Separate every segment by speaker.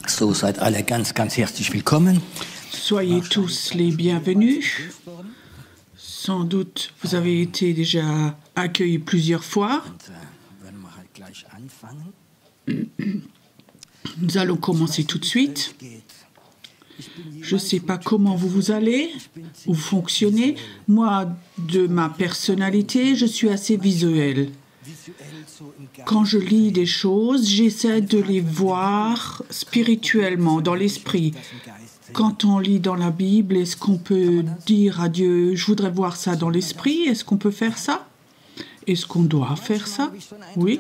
Speaker 1: So, seid alle ganz, ganz herzlich willkommen.
Speaker 2: Soyez tous les bienvenus. Sans doute, vous avez été déjà accueillis plusieurs fois. Nous allons commencer tout de suite. Je ne sais pas comment vous allez ou fonctionnez. Moi, de ma personnalité, je suis assez visuel. Quand je lis des choses, j'essaie de les voir spirituellement, dans l'esprit. Quand on lit dans la Bible, est-ce qu'on peut dire à Dieu, je voudrais voir ça dans l'esprit? Est-ce qu'on peut faire ça? Est-ce qu'on doit faire ça? Oui.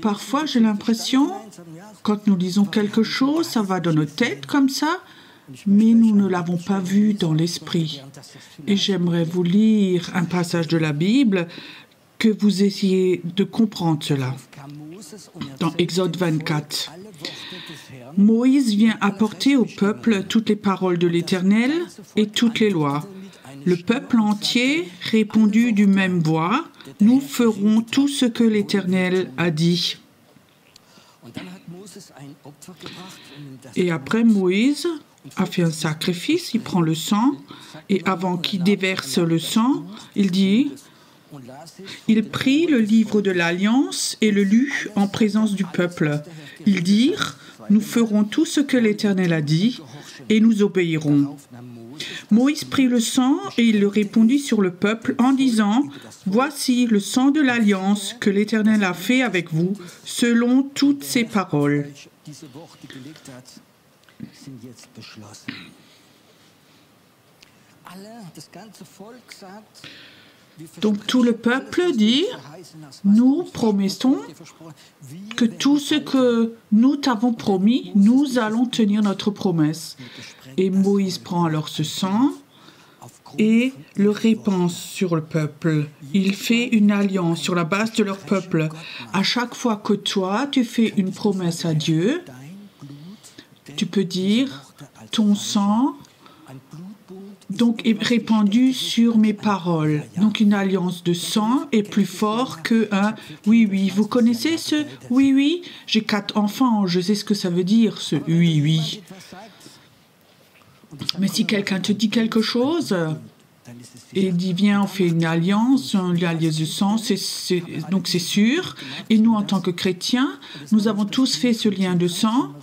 Speaker 2: Parfois, j'ai l'impression, quand nous lisons quelque chose, ça va dans notre tête comme ça, mais nous ne l'avons pas vu dans l'esprit. Et j'aimerais vous lire un passage de la Bible que vous essayez de comprendre cela. Dans Exode 24, Moïse vient apporter au peuple toutes les paroles de l'Éternel et toutes les lois. Le peuple entier répondit du même voix, « Nous ferons tout ce que l'Éternel a dit. » Et après, Moïse a fait un sacrifice, il prend le sang, et avant qu'il déverse le sang, il dit... Il prit le livre de l'Alliance et le lut en présence du peuple. Ils dirent, « Nous ferons tout ce que l'Éternel a dit et nous obéirons. » Moïse prit le sang et il le répandit sur le peuple en disant, « Voici le sang de l'Alliance que l'Éternel a fait avec vous, selon toutes ses paroles. » Donc tout le peuple dit, nous promettons que tout ce que nous t'avons promis, nous allons tenir notre promesse. Et Moïse prend alors ce sang et le répand sur le peuple. Il fait une alliance sur la base de leur peuple. À chaque fois que toi, tu fais une promesse à Dieu, tu peux dire, ton sang donc est répandu sur mes paroles. Donc une alliance de sang est plus fort que un oui, oui. Vous connaissez ce oui, oui? J'ai 4 enfants, je sais ce que ça veut dire, ce oui, oui. Mais si quelqu'un te dit quelque chose et dit viens, on fait une alliance de sang, donc c'est sûr. Et nous, en tant que chrétiens, nous avons tous fait ce lien de sang.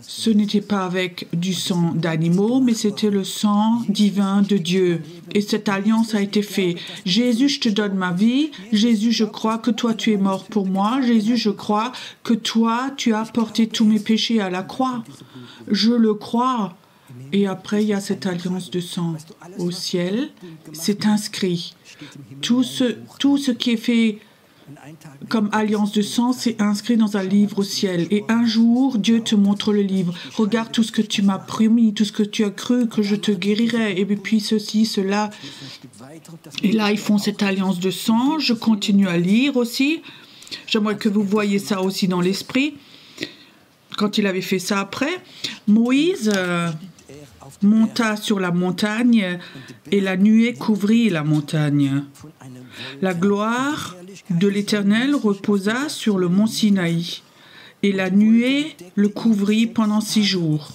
Speaker 2: Ce n'était pas avec du sang d'animaux, mais c'était le sang divin de Dieu. Et cette alliance a été faite. Jésus, je te donne ma vie. Jésus, je crois que toi, tu es mort pour moi. Jésus, je crois que toi, tu as porté tous mes péchés à la croix. Je le crois. Et après, il y a cette alliance de sang au ciel. C'est inscrit. Tout ce qui est fait comme alliance de sang, c'est inscrit dans un livre au ciel. Et un jour, Dieu te montre le livre. Regarde tout ce que tu m'as promis, tout ce que tu as cru que je te guérirais. Et puis ceci, cela. Et là, ils font cette alliance de sang. Je continue à lire aussi. J'aimerais que vous voyez ça aussi dans l'esprit. Quand il avait fait ça après, Moïse monta sur la montagne et la nuée couvrit la montagne. La gloire de l'Éternel reposa sur le mont Sinaï et la nuée le couvrit pendant 6 jours.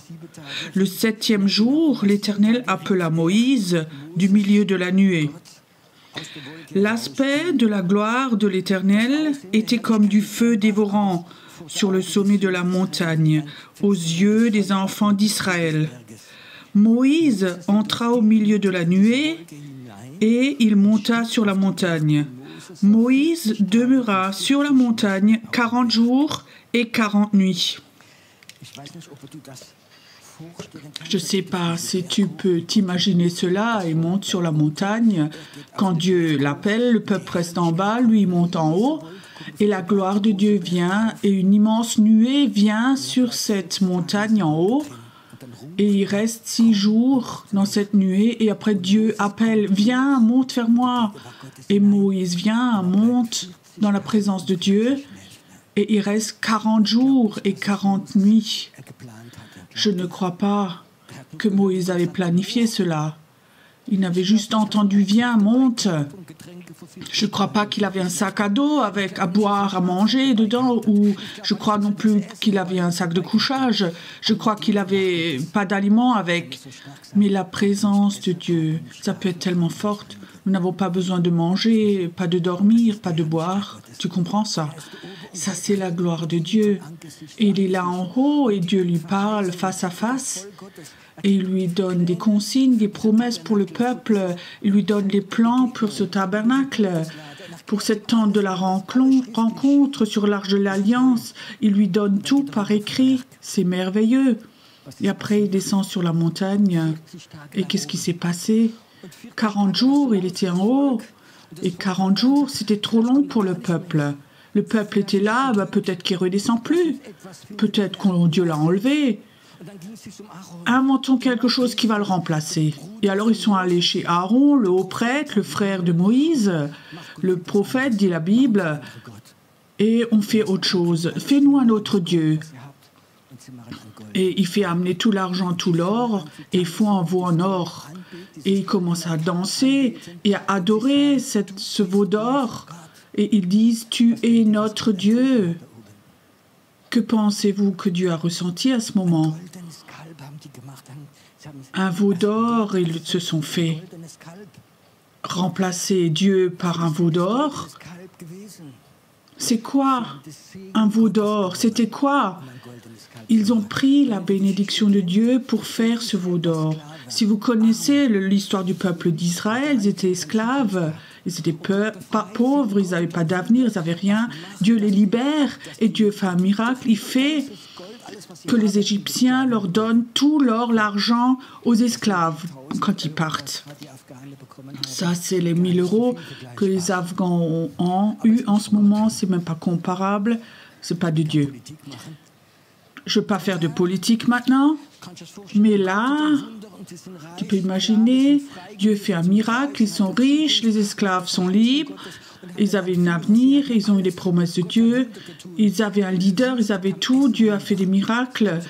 Speaker 2: Le 7e jour, l'Éternel appela Moïse du milieu de la nuée. L'aspect de la gloire de l'Éternel était comme du feu dévorant sur le sommet de la montagne, aux yeux des enfants d'Israël. Moïse entra au milieu de la nuée et il monta sur la montagne. Moïse demeura sur la montagne 40 jours et 40 nuits. Je ne sais pas si tu peux t'imaginer cela. Il monte sur la montagne. Quand Dieu l'appelle, le peuple reste en bas, lui monte en haut. Et la gloire de Dieu vient et une immense nuée vient sur cette montagne en haut. Et il reste 6 jours dans cette nuée. Et après Dieu appelle, viens, monte vers moi. Et Moïse vient, monte dans la présence de Dieu. Et il reste 40 jours et 40 nuits. Je ne crois pas que Moïse avait planifié cela. Il n'avait juste entendu « Viens, monte ». Je ne crois pas qu'il avait un sac à dos avec à boire, à manger dedans, ou je crois non plus qu'il avait un sac de couchage. Je crois qu'il n'avait pas d'aliments avec. Mais la présence de Dieu, ça peut être tellement forte. Nous n'avons pas besoin de manger, pas de dormir, pas de boire. Tu comprends ça? Ça, c'est la gloire de Dieu. Et il est là en haut et Dieu lui parle face à face. Et il lui donne des consignes, des promesses pour le peuple. Il lui donne les plans pour ce tabernacle, pour cette tente de la rencontre sur l'Arche de l'Alliance. Il lui donne tout par écrit. C'est merveilleux. Et après, il descend sur la montagne. Et qu'est-ce qui s'est passé? 40 jours, il était en haut. Et 40 jours, c'était trop long pour le peuple. Le peuple était là, peut-être qu'il ne redescend plus. Peut-être que Dieu l'a enlevé. Inventons quelque chose qui va le remplacer. Et alors ils sont allés chez Aaron, le haut prêtre, le frère de Moïse, le prophète, dit la Bible, et on fait autre chose. Fais-nous un autre Dieu. Et il fait amener tout l'argent, tout l'or, et ils font un veau en or. Et ils commencent à danser et à adorer ce veau d'or. Et ils disent, tu es notre Dieu. Que pensez-vous que Dieu a ressenti à ce moment? Un veau d'or, ils se sont fait remplacer Dieu par un veau d'or. C'est quoi un veau d'or? C'était quoi? Ils ont pris la bénédiction de Dieu pour faire ce veau d'or. Si vous connaissez l'histoire du peuple d'Israël, ils étaient esclaves. Ils étaient pauvres, ils n'avaient pas d'avenir, ils n'avaient rien. Dieu les libère et Dieu fait un miracle. Il fait que les Égyptiens leur donnent tout l'or, l'argent aux esclaves quand ils partent. Ça, c'est les 1000 € que les Afghans ont eu en ce moment. C'est même pas comparable. C'est pas de Dieu. Je ne veux pas faire de politique maintenant, mais là, tu peux imaginer, Dieu fait un miracle, ils sont riches, les esclaves sont libres, ils avaient un avenir, ils ont eu les promesses de Dieu, ils avaient un leader, ils avaient tout, Dieu a fait des miracles.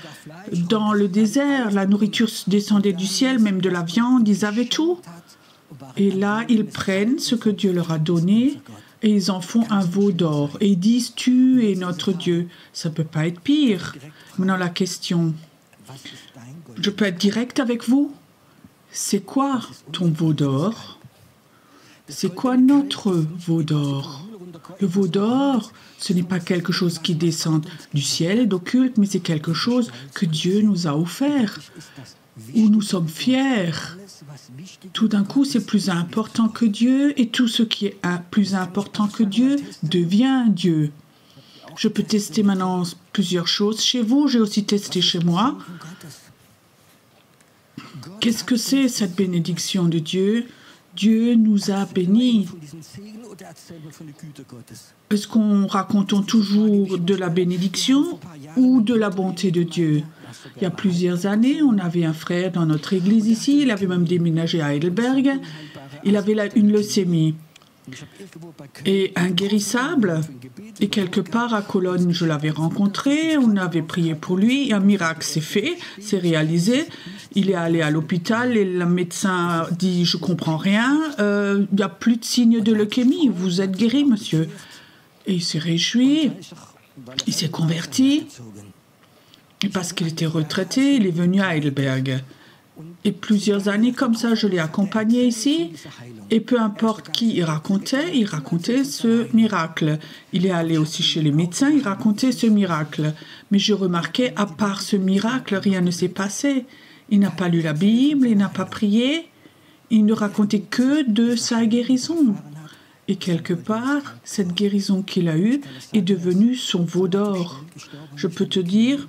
Speaker 2: Dans le désert, la nourriture descendait du ciel, même de la viande, ils avaient tout. Et là, ils prennent ce que Dieu leur a donné et ils en font un veau d'or. Et ils disent, tu es notre Dieu. Ça ne peut pas être pire. Maintenant, la question, je peux être direct avec vous? C'est quoi ton veau d'or? C'est quoi notre veau d'or? Le veau d'or, ce n'est pas quelque chose qui descend du ciel et d'occulte, mais c'est quelque chose que Dieu nous a offert, où nous sommes fiers. Tout d'un coup, c'est plus important que Dieu, et tout ce qui est plus important que Dieu devient Dieu. Je peux tester maintenant plusieurs choses chez vous, j'ai aussi testé chez moi. Qu'est-ce que c'est cette bénédiction de Dieu? Dieu nous a bénis. Est-ce qu'on raconte toujours de la bénédiction ou de la bonté de Dieu? Il y a plusieurs années, on avait un frère dans notre église ici, il avait même déménagé à Heidelberg, il avait une leucémie. et inguérissable. Et quelque part à Cologne, je l'avais rencontré, on avait prié pour lui, et un miracle s'est fait, s'est réalisé. Il est allé à l'hôpital et le médecin a dit « Je comprends rien, il n'y a plus de signes de leucémie, vous êtes guéri, monsieur ». Et il s'est réjoui, il s'est converti, et parce qu'il était retraité, il est venu à Heidelberg. Et plusieurs années comme ça, je l'ai accompagné ici. Et peu importe qui il racontait ce miracle. Il est allé aussi chez les médecins, il racontait ce miracle. Mais je remarquais, à part ce miracle, rien ne s'est passé. Il n'a pas lu la Bible, il n'a pas prié. Il ne racontait que de sa guérison. Et quelque part, cette guérison qu'il a eue est devenue son veau d'or. Je peux te dire,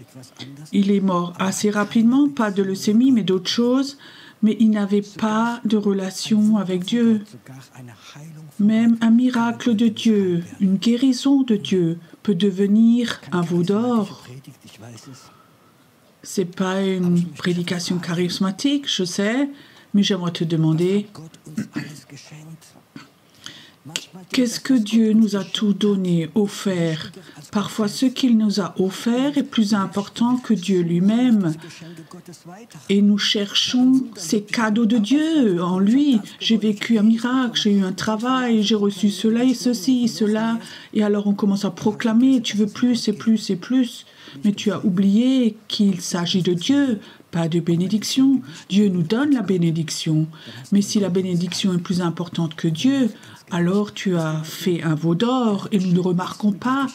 Speaker 2: il est mort assez rapidement, pas de leucémie, mais d'autres choses, mais il n'avait pas de relation avec Dieu. Même un miracle de Dieu, une guérison de Dieu peut devenir un veau d'or. Ce n'est pas une prédication charismatique, je sais, mais j'aimerais te demander... Qu'est-ce que Dieu nous a tout donné, offert? Parfois, ce qu'il nous a offert est plus important que Dieu lui-même. Et nous cherchons ces cadeaux de Dieu en lui. J'ai vécu un miracle, j'ai eu un travail, j'ai reçu cela et ceci, cela. Et alors on commence à proclamer, tu veux plus et plus et plus. Mais tu as oublié qu'il s'agit de Dieu, pas de bénédiction. Dieu nous donne la bénédiction. Mais si la bénédiction est plus importante que Dieu, alors tu as fait un veau d'or et nous ne remarquons pas.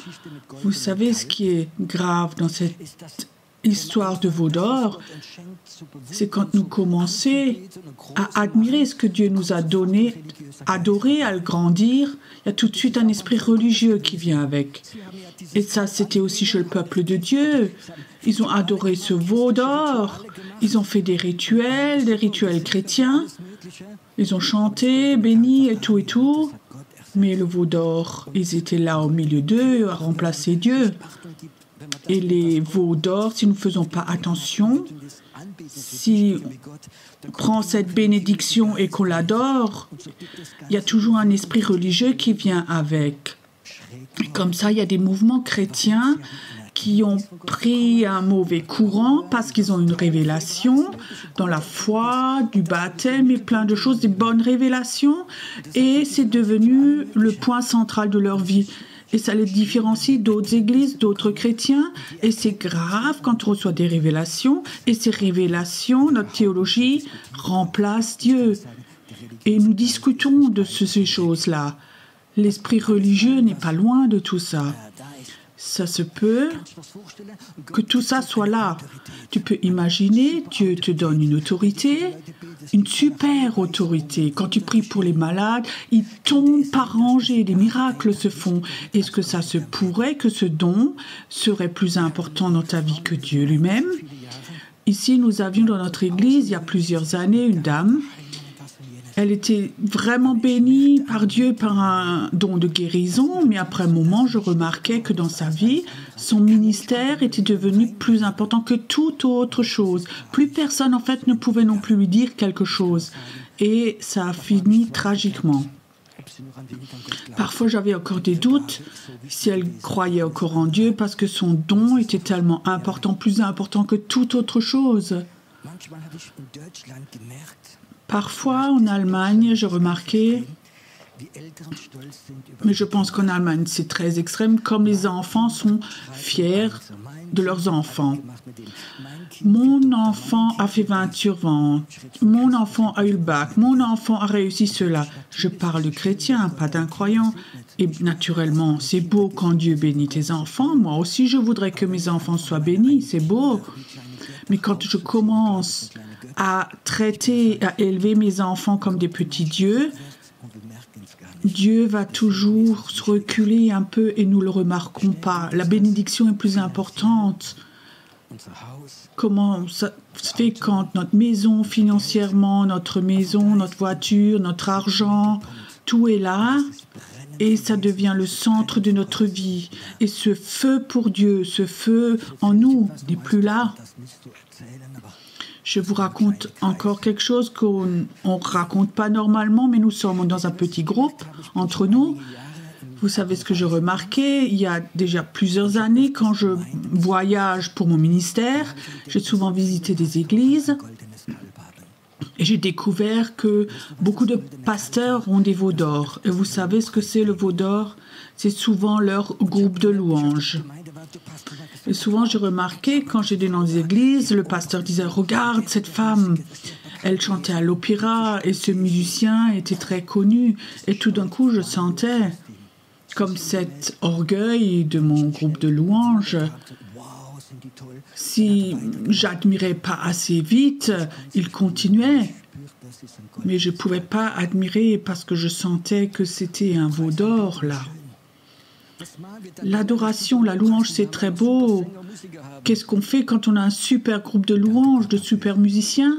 Speaker 2: Vous savez ce qui est grave dans cette histoire de veau d'or, c'est quand nous commençons à admirer ce que Dieu nous a donné, adorer, à le grandir, il y a tout de suite un esprit religieux qui vient avec. Et ça, c'était aussi chez le peuple de Dieu. Ils ont adoré ce veau d'or, ils ont fait des rituels chrétiens, ils ont chanté, béni et tout, mais le veau d'or, ils étaient là au milieu d'eux à remplacer Dieu. Et les veaux d'or, si nous ne faisons pas attention, si on prend cette bénédiction et qu'on l'adore, il y a toujours un esprit religieux qui vient avec. Et comme ça, il y a des mouvements chrétiens qui ont pris un mauvais courant parce qu'ils ont une révélation dans la foi, du baptême et plein de choses, des bonnes révélations, et c'est devenu le point central de leur vie. Et ça les différencie d'autres églises, d'autres chrétiens, et c'est grave quand on reçoit des révélations, et ces révélations, notre théologie, remplace Dieu. Et nous discutons de ces choses-là. L'esprit religieux n'est pas loin de tout ça. Ça se peut que tout ça soit là. Tu peux imaginer, Dieu te donne une autorité, une super autorité. Quand tu pries pour les malades, ils tombent par rangées, des miracles se font. Est-ce que ça se pourrait que ce don serait plus important dans ta vie que Dieu lui-même? Ici, nous avions dans notre église, il y a plusieurs années, une dame. Elle était vraiment bénie par Dieu par un don de guérison, mais après un moment, je remarquais que dans sa vie, son ministère était devenu plus important que toute autre chose. Plus personne, en fait, ne pouvait non plus lui dire quelque chose. Et ça a fini tragiquement. Parfois, j'avais encore des doutes si elle croyait encore en Dieu parce que son don était tellement important, plus important que toute autre chose. Parfois, en Allemagne, j'ai remarqué, mais je pense qu'en Allemagne, c'est très extrême, comme les enfants sont fiers de leurs enfants. Mon enfant a fait 20 sur 20, mon enfant a eu le bac, mon enfant a réussi cela. Je parle de chrétien, pas d'un croyant. Et naturellement, c'est beau quand Dieu bénit tes enfants. Moi aussi, je voudrais que mes enfants soient bénis, c'est beau. Mais quand je commence à traiter, à élever mes enfants comme des petits dieux, Dieu va toujours se reculer un peu et nous ne le remarquons pas. La bénédiction est plus importante. Comment ça se fait quand notre maison, financièrement, notre maison, notre voiture, notre argent, tout est là et ça devient le centre de notre vie. Et ce feu pour Dieu, ce feu en nous n'est plus là. Je vous raconte encore quelque chose qu'on ne raconte pas normalement, mais nous sommes dans un petit groupe entre nous. Vous savez ce que j'ai remarqué, il y a déjà plusieurs années, quand je voyage pour mon ministère, j'ai souvent visité des églises et j'ai découvert que beaucoup de pasteurs ont des veaux d'or. Et vous savez ce que c'est le veau d'or? C'est souvent leur groupe de louanges. Et souvent, j'ai remarqué, quand j'étais dans les églises, le pasteur disait « Regarde cette femme, elle chantait à l'opéra et ce musicien était très connu. » Et tout d'un coup, je sentais comme cet orgueil de mon groupe de louanges. Si j'admirais pas assez vite, il continuait. Mais je ne pouvais pas admirer parce que je sentais que c'était un veau d'or, là. L'adoration, la louange, c'est très beau. Qu'est-ce qu'on fait quand on a un super groupe de louanges, de super musiciens?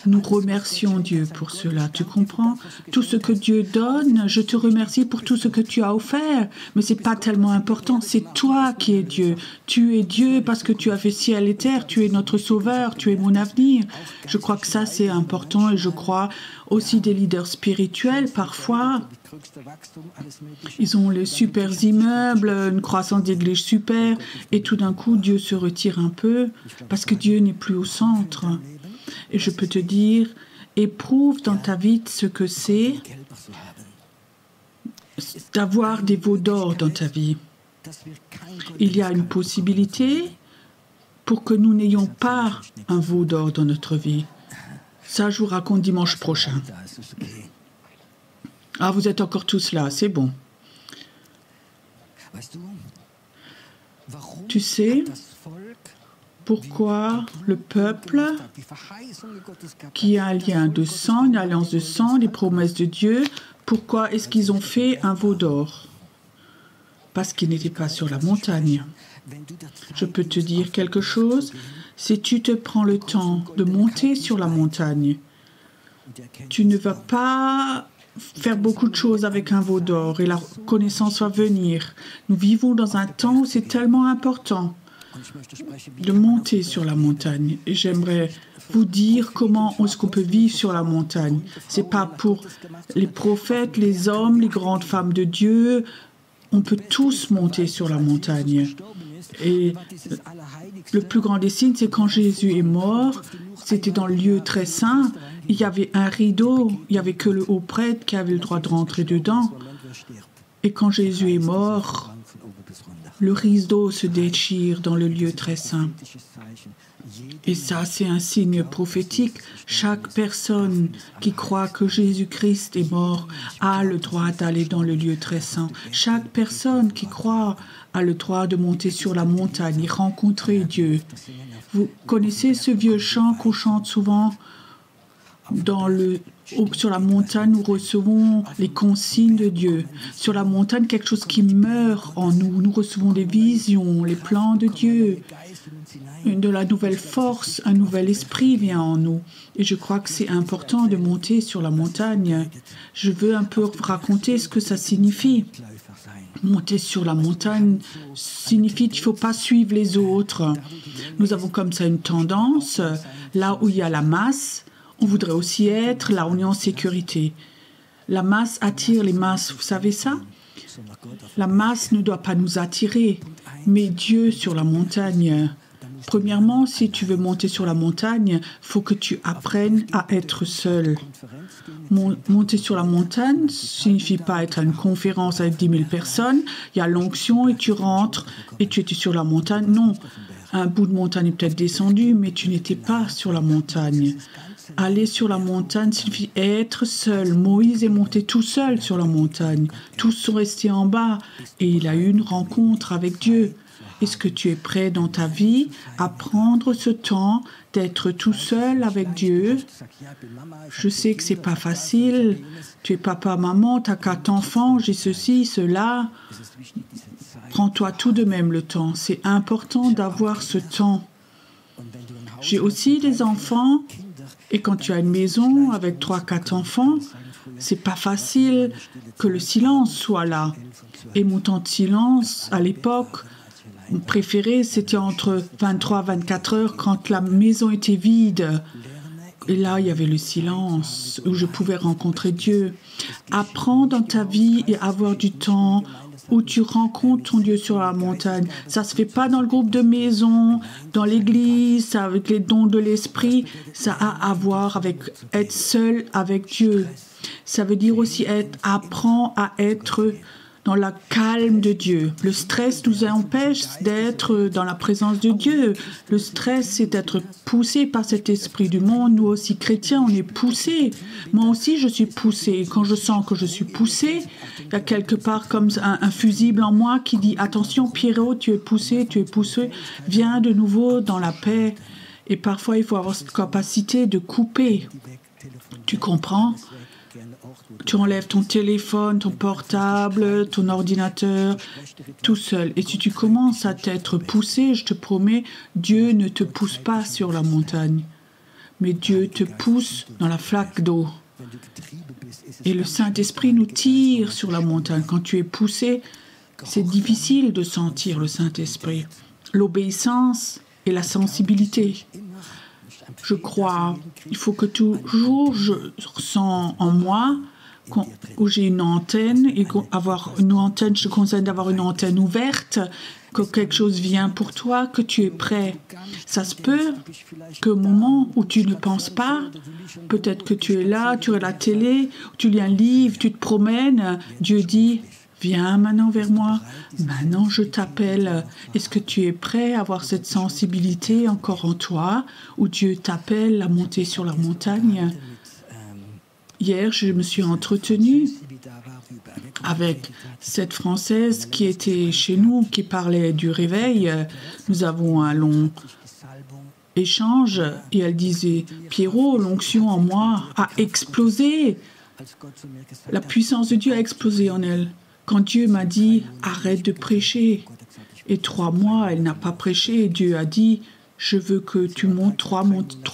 Speaker 2: Nous remercions Dieu pour cela, tu comprends? Tout ce que Dieu donne, je te remercie pour tout ce que tu as offert. Mais ce n'est pas tellement important, c'est toi qui es Dieu. Tu es Dieu parce que tu as fait ciel et terre, tu es notre sauveur, tu es mon avenir. Je crois que ça c'est important et je crois aussi des leaders spirituels parfois. Ils ont les super immeubles, une croissance d'église super et tout d'un coup Dieu se retire un peu parce que Dieu n'est plus au centre. Et je peux te dire, éprouve dans ta vie ce que c'est d'avoir des veaux d'or dans ta vie. Il y a une possibilité pour que nous n'ayons pas un veau d'or dans notre vie. Ça, je vous raconte dimanche prochain. Ah, vous êtes encore tous là, c'est bon. Tu sais pourquoi le peuple, qui a un lien de sang, une alliance de sang, les promesses de Dieu, pourquoi est-ce qu'ils ont fait un veau d'or? Parce qu'ils n'étaient pas sur la montagne. Je peux te dire quelque chose, si tu te prends le temps de monter sur la montagne, tu ne vas pas faire beaucoup de choses avec un veau d'or et la connaissance va venir. Nous vivons dans un temps où c'est tellement important de monter sur la montagne. Et j'aimerais vous dire comment est-ce qu'on peut vivre sur la montagne. Ce n'est pas pour les prophètes, les hommes, les grandes femmes de Dieu. On peut tous monter sur la montagne. Et le plus grand des signes, c'est quand Jésus est mort, c'était dans le lieu très saint, il y avait un rideau, il n'y avait que le haut prêtre qui avait le droit de rentrer dedans. Et quand Jésus est mort, le rideau se déchire dans le lieu très saint. Et ça, c'est un signe prophétique. Chaque personne qui croit que Jésus-Christ est mort a le droit d'aller dans le lieu très saint. Chaque personne qui croit a le droit de monter sur la montagne et rencontrer Dieu. Vous connaissez ce vieux chant qu'on chante souvent sur la montagne, nous recevons les consignes de Dieu. Sur la montagne, quelque chose qui meurt en nous. Nous recevons des visions, les plans de Dieu. De la nouvelle force, un nouvel esprit vient en nous. Et je crois que c'est important de monter sur la montagne. Je veux un peu raconter ce que ça signifie. Monter sur la montagne signifie qu'il ne faut pas suivre les autres. Nous avons comme ça une tendance, là où il y a la masse, on voudrait aussi être là où on est en sécurité. La masse attire les masses, vous savez ça? La masse ne doit pas nous attirer, mais Dieu sur la montagne. Premièrement, si tu veux monter sur la montagne, il faut que tu apprennes à être seul. Monter sur la montagne ne signifie pas être à une conférence avec 10 000 personnes, il y a l'onction et tu rentres et tu étais sur la montagne. Non, un bout de montagne est peut-être descendu, mais tu n'étais pas sur la montagne. Aller sur la montagne signifie être seul. Moïse est monté tout seul sur la montagne. Tous sont restés en bas et il a eu une rencontre avec Dieu. Est-ce que tu es prêt dans ta vie à prendre ce temps d'être tout seul avec Dieu? Je sais que c'est pas facile. Tu es papa, maman, tu as 4 enfants, j'ai ceci, cela. Prends-toi tout de même le temps. C'est important d'avoir ce temps. J'ai aussi des enfants. Et quand tu as une maison avec 3-4 enfants, c'est pas facile que le silence soit là. Et mon temps de silence, à l'époque, préféré, c'était entre 23 et 24 heures quand la maison était vide. Et là, il y avait le silence où je pouvais rencontrer Dieu. Apprends dans ta vie et avoir du temps où tu rencontres ton Dieu sur la montagne. Ça se fait pas dans le groupe de maison, dans l'église, avec les dons de l'esprit. Ça a à voir avec être seul avec Dieu. Ça veut dire aussi apprends à être dans le calme de Dieu. Le stress nous empêche d'être dans la présence de Dieu. Le stress, c'est d'être poussé par cet esprit du monde. Nous aussi, chrétiens, on est poussés. Moi aussi, je suis poussé. Et quand je sens que je suis poussé, il y a quelque part comme un fusible en moi qui dit « Attention, Pierrot, tu es poussé, viens de nouveau dans la paix. » Et parfois, il faut avoir cette capacité de couper. Tu comprends ? Tu enlèves ton téléphone, ton portable, ton ordinateur, tout seul. Et si tu commences à t'être poussé, je te promets, Dieu ne te pousse pas sur la montagne, mais Dieu te pousse dans la flaque d'eau. Et le Saint-Esprit nous tire sur la montagne. Quand tu es poussé, c'est difficile de sentir le Saint-Esprit. L'obéissance et la sensibilité. Je crois, il faut que toujours je ressens en moi où j'ai une antenne, et avoir une antenne, je te conseille d'avoir une antenne ouverte, que quelque chose vient pour toi, que tu es prêt. Ça se peut qu'au moment où tu ne penses pas, peut-être que tu es là, tu regardes la télé, tu lis un livre, tu te promènes, Dieu dit « Viens maintenant vers moi, maintenant je t'appelle. » Est-ce que tu es prêt à avoir cette sensibilité encore en toi, où Dieu t'appelle à monter sur la montagne ? Hier, je me suis entretenue avec cette Française qui était chez nous, qui parlait du réveil. Nous avons un long échange et elle disait « Pierrot, l'onction en moi a explosé. La puissance de Dieu a explosé en elle. Quand Dieu m'a dit « Arrête de prêcher ». Et 3 mois, elle n'a pas prêché. Et Dieu a dit « Je veux que tu montes 3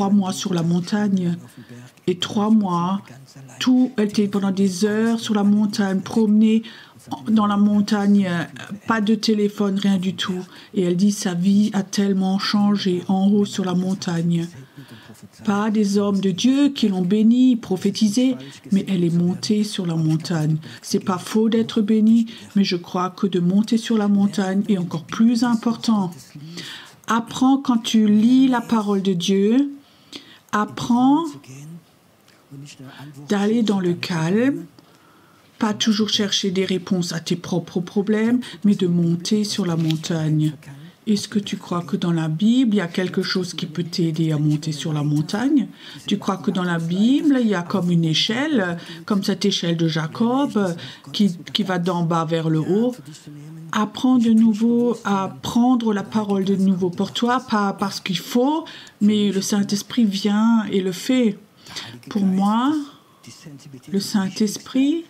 Speaker 2: mois sur la montagne. » Et 3 mois, elle était pendant des heures sur la montagne, promenée dans la montagne, pas de téléphone, rien du tout. Et elle dit sa vie a tellement changé en haut sur la montagne. Pas des hommes de Dieu qui l'ont bénie, prophétisé, mais elle est montée sur la montagne. C'est pas faux d'être bénie, mais je crois que de monter sur la montagne est encore plus important. Apprends quand tu lis la parole de Dieu, apprends d'aller dans le calme, pas toujours chercher des réponses à tes propres problèmes, mais de monter sur la montagne. Est-ce que tu crois que dans la Bible, il y a quelque chose qui peut t'aider à monter sur la montagne ? Tu crois que dans la Bible, il y a comme une échelle, comme cette échelle de Jacob, qui va d'en bas vers le haut ? Apprends de nouveau à prendre la parole de nouveau pour toi, pas parce qu'il faut, mais le Saint-Esprit vient et le fait. Pour moi, le Saint-Esprit,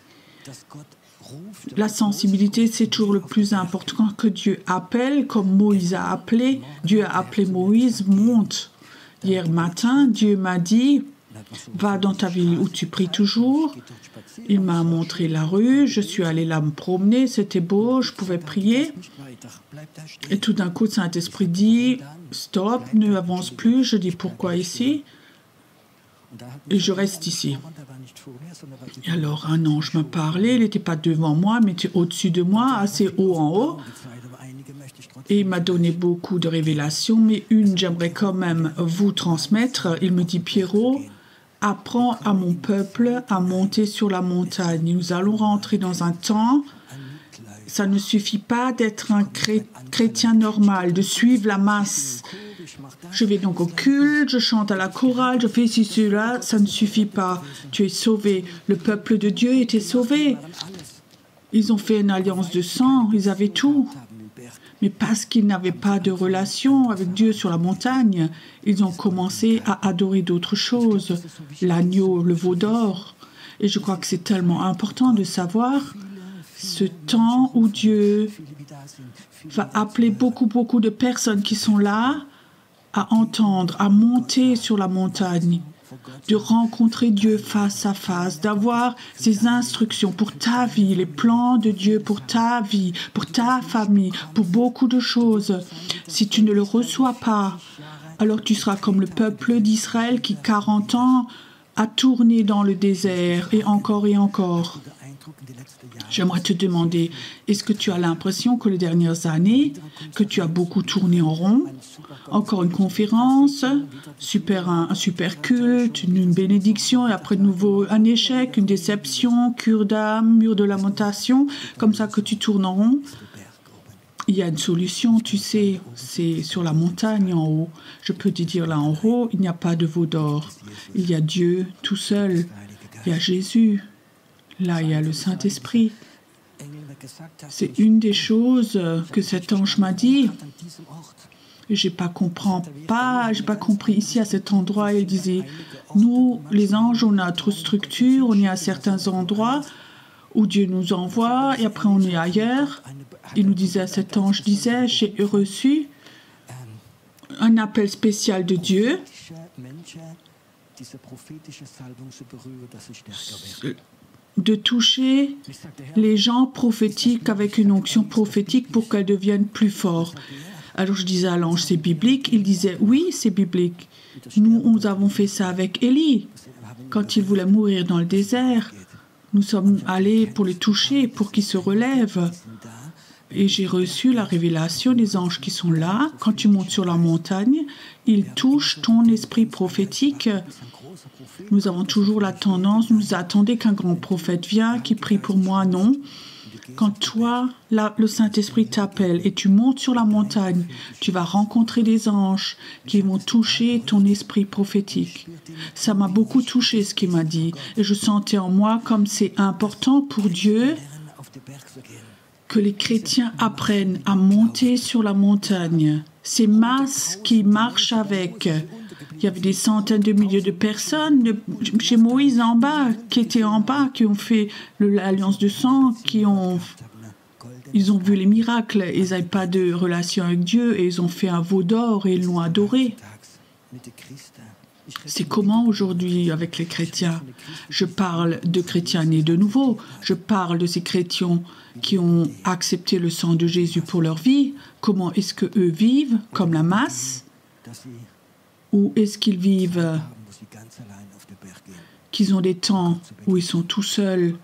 Speaker 2: la sensibilité, c'est toujours le plus important que Dieu appelle, comme Moïse a appelé. Dieu a appelé Moïse, monte. Hier matin, Dieu m'a dit, va dans ta ville où tu pries toujours. Il m'a montré la rue, je suis allée là me promener, c'était beau, je pouvais prier. Et tout d'un coup, le Saint-Esprit dit, stop, ne avance plus. Je dis, pourquoi ici ? Et je reste ici. Et alors un ange m'a parlé, il n'était pas devant moi, mais il était au-dessus de moi, assez haut en haut. Et il m'a donné beaucoup de révélations, mais une, j'aimerais quand même vous transmettre. Il me dit, Pierrot, apprends à mon peuple à monter sur la montagne. Nous allons rentrer dans un temps, ça ne suffit pas d'être un chrétien normal, de suivre la masse. Je vais donc au culte, je chante à la chorale, je fais ci, cela, ça ne suffit pas. Tu es sauvé. Le peuple de Dieu était sauvé. Ils ont fait une alliance de sang, ils avaient tout. Mais parce qu'ils n'avaient pas de relation avec Dieu sur la montagne, ils ont commencé à adorer d'autres choses. L'agneau, le veau d'or. Et je crois que c'est tellement important de savoir ce temps où Dieu va appeler beaucoup de personnes qui sont là à entendre, à monter sur la montagne. de rencontrer Dieu face à face, d'avoir ses instructions pour ta vie, les plans de Dieu pour ta vie, pour ta famille, pour beaucoup de choses. Si tu ne le reçois pas, alors tu seras comme le peuple d'Israël qui 40 ans a tourné dans le désert et encore et encore. J'aimerais te demander, est-ce que tu as l'impression que les dernières années, que tu as beaucoup tourné en rond? Encore une conférence, un super culte, une bénédiction, et après de nouveau un échec, une déception, cure d'âme, mur de lamentation, comme ça que tu tournes en rond. Il y a une solution, tu sais, c'est sur la montagne en haut. Je peux te dire là en haut, il n'y a pas de veau d'or. Il y a Dieu tout seul. Il y a Jésus. Là, il y a le Saint-Esprit. C'est une des choses que cet ange m'a dit. J'ai pas compris ici à cet endroit. Il disait, nous, les anges, on a notre structure, on est à certains endroits où Dieu nous envoie et après on est ailleurs. Il nous disait, cet ange disait, j'ai reçu un appel spécial de Dieu de toucher les gens prophétiques avec une onction prophétique pour qu'elles deviennent plus forts. Alors je disais à l'ange, c'est biblique. Il disait, oui, c'est biblique. Nous avons fait ça avec Élie. Quand il voulait mourir dans le désert, nous sommes allés pour les toucher, pour qu'ils se relèvent. Et j'ai reçu la révélation des anges qui sont là. Quand tu montes sur la montagne, ils touchent ton esprit prophétique. Nous avons toujours la tendance, nous attendons qu'un grand prophète vienne, qui prie pour moi, non. Quand toi, le Saint-Esprit t'appelle et tu montes sur la montagne, tu vas rencontrer des anges qui vont toucher ton esprit prophétique. Ça m'a beaucoup touché ce qu'il m'a dit. Et je sentais en moi comme c'est important pour Dieu que les chrétiens apprennent à monter sur la montagne. Ces masses qui marchent avec. Il y avait des centaines de milliers de personnes chez Moïse en bas, qui étaient en bas, qui ont fait l'alliance de sang, ils ont vu les miracles. Ils n'avaient pas de relation avec Dieu et ils ont fait un veau d'or et ils l'ont adoré. C'est comment aujourd'hui avec les chrétiens? Je parle de chrétiens nés de nouveau. Je parle de ces chrétiens qui ont accepté le sang de Jésus pour leur vie. Comment est-ce qu'eux vivent comme la masse? Ou est-ce qu'ils vivent, qu'ils ont des temps où ils sont tout seuls,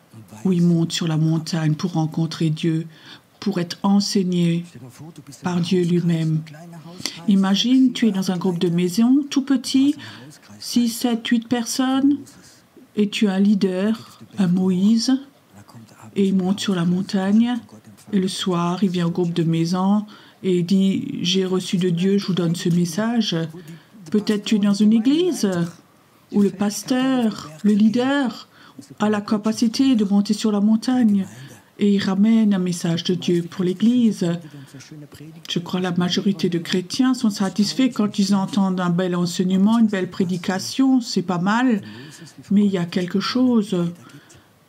Speaker 2: où ils montent sur la montagne pour rencontrer Dieu, pour être enseignés par Dieu lui-même? Imagine, tu es dans un groupe de maison, tout petit, 6, 7, 8 personnes, et tu as un leader, un Moïse, et il monte sur la montagne, et le soir, il vient au groupe de maison, et il dit, j'ai reçu de Dieu, je vous donne ce message. Peut-être tu es dans une église où le pasteur, le leader, a la capacité de monter sur la montagne et il ramène un message de Dieu pour l'église. Je crois que la majorité de chrétiens sont satisfaits quand ils entendent un bel enseignement, une belle prédication, c'est pas mal, mais il y a quelque chose,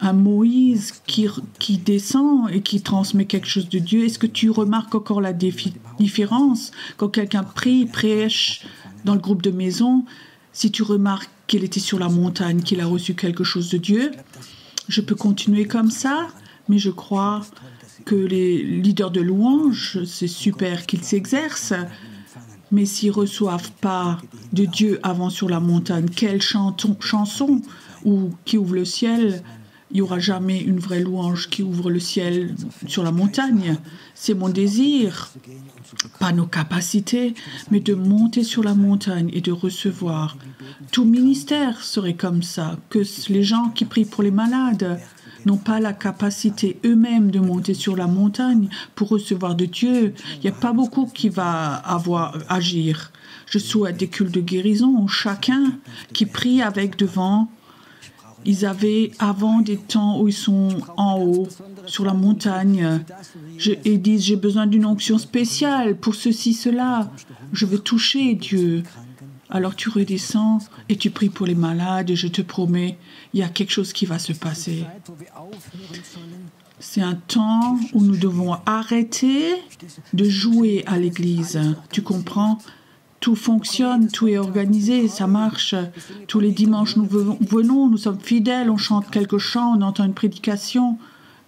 Speaker 2: un Moïse qui descend et qui transmet quelque chose de Dieu. Est-ce que tu remarques encore la différence quand quelqu'un prie, prêche dans le groupe de maison, si tu remarques qu'il était sur la montagne, qu'il a reçu quelque chose de Dieu? Je peux continuer comme ça, mais je crois que les leaders de louange, c'est super qu'ils s'exercent, mais s'ils ne reçoivent pas de Dieu avant sur la montagne, quelle chanson ou qui ouvre le ciel? Il n'y aura jamais une vraie louange qui ouvre le ciel sur la montagne. C'est mon désir, pas nos capacités, mais de monter sur la montagne et de recevoir. Tout ministère serait comme ça, que les gens qui prient pour les malades n'ont pas la capacité eux-mêmes de monter sur la montagne pour recevoir de Dieu. Il n'y a pas beaucoup qui va agir. Je souhaite des cultes de guérison, chacun qui prie avec devant. Ils avaient avant des temps où ils sont en haut, sur la montagne, et disent, j'ai besoin d'une onction spéciale pour ceci, cela. Je veux toucher Dieu. Alors tu redescends et tu pries pour les malades et je te promets, il y a quelque chose qui va se passer. C'est un temps où nous devons arrêter de jouer à l'église. Tu comprends? tout fonctionne, tout est organisé, ça marche. Tous les dimanches, nous venons, nous sommes fidèles, on chante quelques chants, on entend une prédication,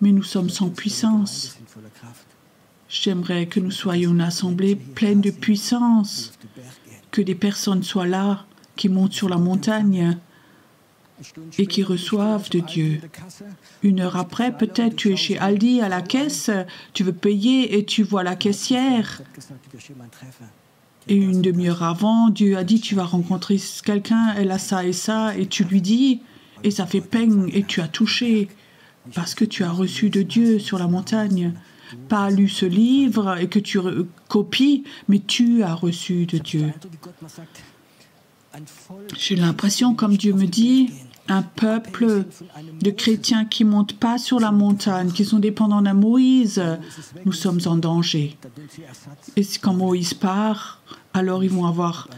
Speaker 2: mais nous sommes sans puissance. J'aimerais que nous soyons une assemblée pleine de puissance, que des personnes soient là, qui montent sur la montagne et qui reçoivent de Dieu. 1 heure après, peut-être tu es chez Aldi à la caisse, tu veux payer et tu vois la caissière. Et une demi-heure avant, Dieu a dit tu vas rencontrer quelqu'un, elle a ça, et tu lui dis, et ça fait peigne, et tu as touché, parce que tu as reçu de Dieu sur la montagne. Pas lu ce livre et que tu copies, mais tu as reçu de Dieu. J'ai l'impression, comme Dieu me dit, un peuple de chrétiens qui ne montent pas sur la montagne, qui sont dépendants d'un Moïse, nous sommes en danger. Et quand Moïse part, alors ils vont avoir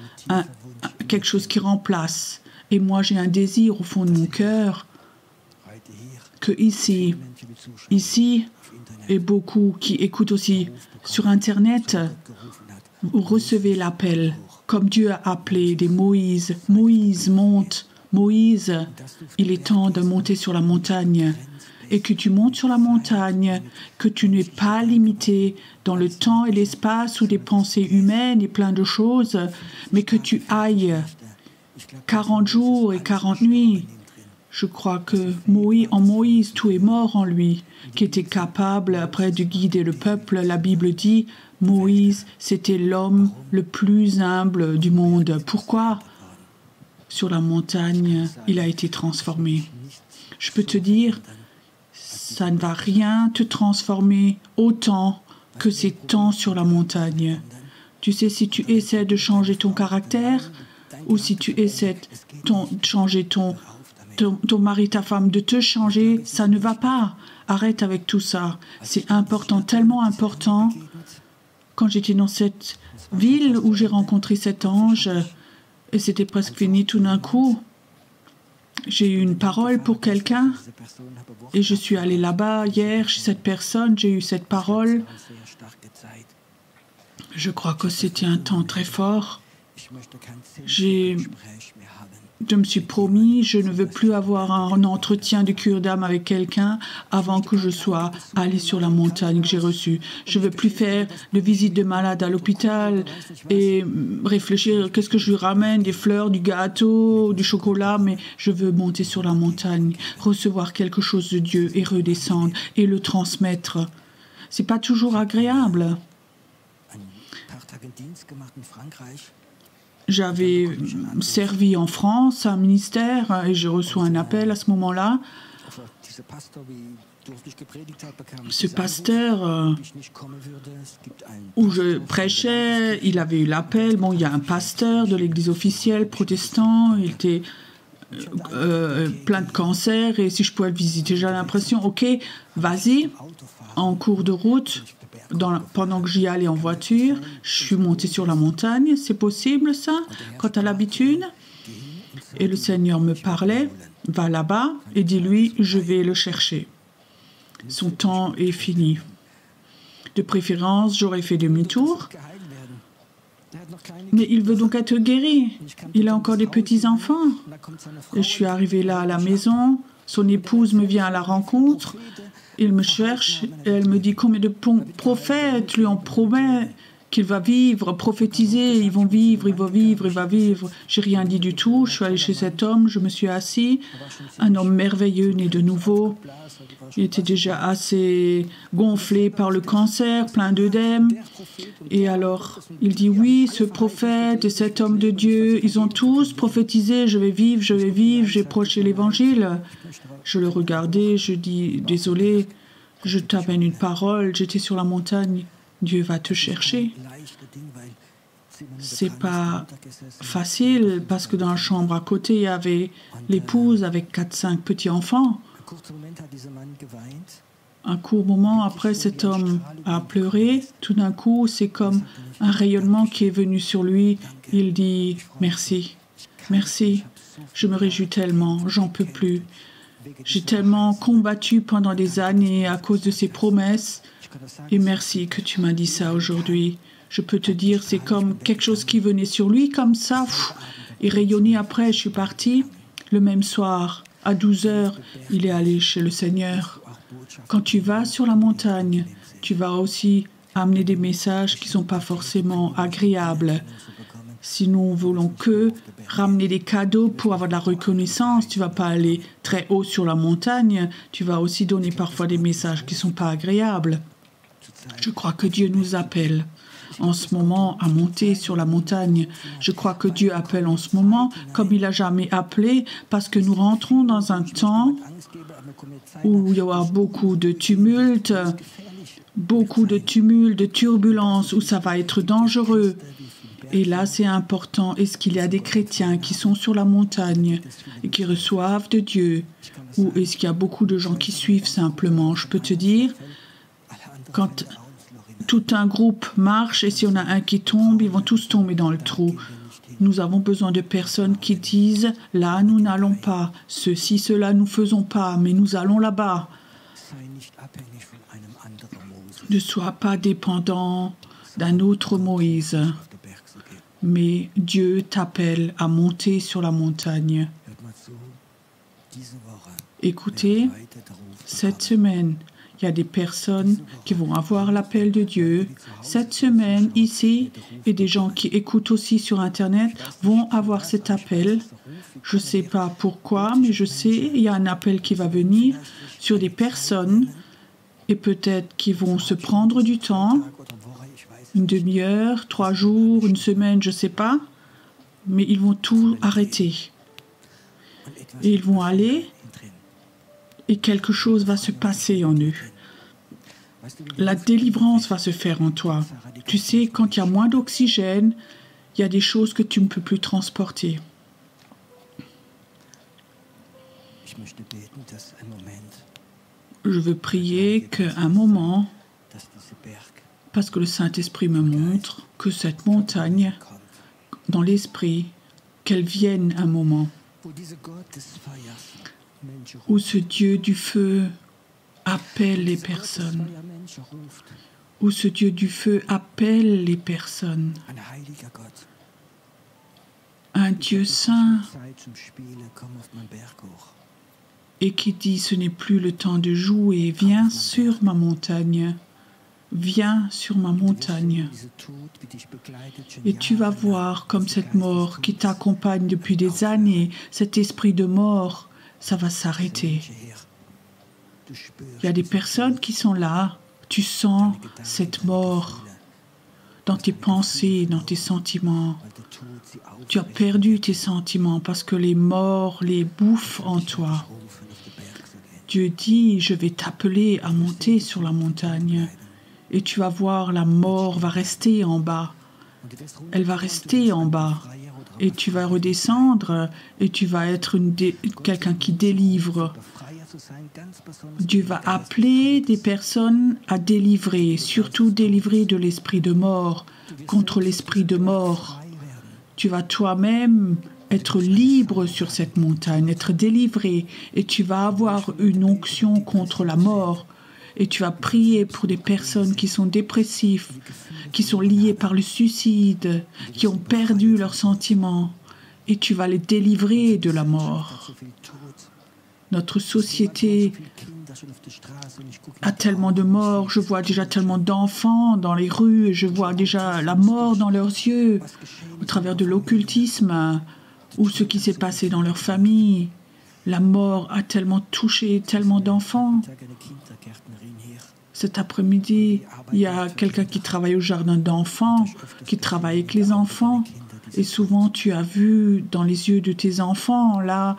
Speaker 2: quelque chose qui remplace. Et moi, j'ai un désir au fond de mon cœur que ici, et beaucoup qui écoutent aussi sur Internet, vous recevez l'appel, comme Dieu a appelé des Moïse. Moïse, monte. Moïse, il est temps de monter sur la montagne. Et que tu montes sur la montagne, que tu n'es pas limité dans le temps et l'espace ou des pensées humaines et plein de choses, mais que tu ailles 40 jours et 40 nuits. Je crois que en Moïse, tout est mort en lui, qui était capable après de guider le peuple. La Bible dit, Moïse, c'était l'homme le plus humble du monde. Pourquoi ? Sur la montagne, il a été transformé. Je peux te dire, ça ne va rien te transformer autant que ces temps sur la montagne. Tu sais, si tu essaies de changer ton caractère, ou si tu essaies de changer ton mari, ta femme, de te changer, ça ne va pas. Arrête avec tout ça. C'est important, tellement important. Quand j'étais dans cette ville où j'ai rencontré cet ange, et c'était presque fini tout d'un coup, j'ai eu une parole pour quelqu'un, et je suis allée là-bas hier chez cette personne, j'ai eu cette parole. Je crois que c'était un temps très fort. Je me suis promis, je ne veux plus avoir un entretien de cure d'âme avec quelqu'un avant que je sois allée sur la montagne que j'ai reçue. Je ne veux plus faire de visite de malade à l'hôpital et réfléchir, qu'est-ce que je lui ramène, des fleurs, du gâteau, du chocolat, mais je veux monter sur la montagne, recevoir quelque chose de Dieu et redescendre et le transmettre. C'est pas toujours agréable. J'avais servi en France à un ministère et j'ai reçu un appel à ce moment-là. Ce pasteur où je prêchais, il avait eu l'appel. Bon, il y a un pasteur de l'église officielle protestant, il était plein de cancer et si je pouvais le visiter, j'ai l'impression, ok, vas-y, en cours de route. Pendant que j'y allais en voiture, je suis montée sur la montagne. C'est possible, ça, quand tu as l'habitude? Et le Seigneur me parlait, va là-bas et dis-lui, je vais le chercher. Son temps est fini. De préférence, j'aurais fait demi-tour. Mais il veut donc être guéri. Il a encore des petits-enfants. Et je suis arrivée là à la maison. Son épouse me vient à la rencontre. Il me cherche et elle me dit combien de prophètes lui en promet qu'il va vivre, prophétiser, ils vont vivre, il va vivre, il va vivre. J'ai rien dit du tout, je suis allée chez cet homme, je me suis assis, un homme merveilleux né de nouveau. Il était déjà assez gonflé par le cancer, plein d'œdème. Et alors, il dit oui, ce prophète et cet homme de Dieu, ils ont tous prophétisé, je vais vivre, j'ai prêché l'évangile. Je le regardais, je dis, désolé, je t'amène une parole, j'étais sur la montagne, Dieu va te chercher. C'est pas facile parce que dans la chambre à côté, il y avait l'épouse avec 4-5 petits-enfants. Un court moment après, cet homme a pleuré. Tout d'un coup, c'est comme un rayonnement qui est venu sur lui. Il dit « Merci, merci, je me réjouis tellement, j'en peux plus. J'ai tellement combattu pendant des années à cause de ces promesses. Et merci que tu m'as dit ça aujourd'hui. Je peux te dire, c'est comme quelque chose qui venait sur lui, comme ça, et rayonnait après. Je suis partie le même soir, à 12 heures, il est allé chez le Seigneur. Quand tu vas sur la montagne, tu vas aussi amener des messages qui ne sont pas forcément agréables. Si nous voulons que ramener des cadeaux pour avoir de la reconnaissance, tu ne vas pas aller très haut sur la montagne, tu vas aussi donner parfois des messages qui ne sont pas agréables. Je crois que Dieu nous appelle en ce moment à monter sur la montagne. Je crois que Dieu appelle en ce moment comme il n'a jamais appelé, parce que nous rentrons dans un temps où il y aura beaucoup de tumulte, de turbulences, où ça va être dangereux. Et là, c'est important. Est-ce qu'il y a des chrétiens qui sont sur la montagne et qui reçoivent de Dieu? Ou est-ce qu'il y a beaucoup de gens qui suivent simplement? Je peux te dire, quand tout un groupe marche et si on a un qui tombe, ils vont tous tomber dans le trou. Nous avons besoin de personnes qui disent « Là, nous n'allons pas. Ceci, cela, nous ne faisons pas, mais nous allons là-bas. » Ne sois pas dépendant d'un autre Moïse. Mais Dieu t'appelle à monter sur la montagne. Écoutez, cette semaine, il y a des personnes qui vont avoir l'appel de Dieu. Cette semaine, ici, et des gens qui écoutent aussi sur Internet vont avoir cet appel. Je ne sais pas pourquoi, mais je sais qu'il y a un appel qui va venir sur des personnes et peut-être qu'ils vont se prendre du temps, une demi-heure, 3 jours, une semaine, je ne sais pas, mais ils vont tout arrêter. Et ils vont aller et quelque chose va se passer en eux. La délivrance va se faire en toi. Tu sais, quand il y a moins d'oxygène, il y a des choses que tu ne peux plus transporter. Je veux prier qu'à un moment, parce que le Saint-Esprit me montre que cette montagne, dans l'esprit, qu'elle vienne un moment où ce Dieu du feu appelle les personnes, où ce Dieu du feu appelle les personnes. Un Dieu saint et qui dit ce n'est plus le temps de jouer, viens sur ma montagne. Viens sur ma montagne et tu vas voir comme cette mort qui t'accompagne depuis des années, cet esprit de mort, ça va s'arrêter. Il y a des personnes qui sont là, tu sens cette mort dans tes pensées, dans tes sentiments. Tu as perdu tes sentiments parce que les morts les bouffent en toi. Dieu dit, je vais t'appeler à monter sur la montagne. Et tu vas voir, la mort va rester en bas. Elle va rester en bas. Et tu vas redescendre et tu vas être quelqu'un qui délivre. Dieu va appeler des personnes à délivrer, surtout délivrer de l'esprit de mort, contre l'esprit de mort. Tu vas toi-même être libre sur cette montagne, être délivré, et tu vas avoir une onction contre la mort. Et tu vas prier pour des personnes qui sont dépressives, qui sont liées par le suicide, qui ont perdu leurs sentiments. Et tu vas les délivrer de la mort. Notre société a tellement de morts. Je vois déjà tellement d'enfants dans les rues. Et je vois déjà la mort dans leurs yeux, au travers de l'occultisme, ou ce qui s'est passé dans leur famille. La mort a tellement touché tellement d'enfants. Cet après-midi, il y a quelqu'un qui travaille au jardin d'enfants, qui travaille avec les enfants. Et souvent, tu as vu dans les yeux de tes enfants, là,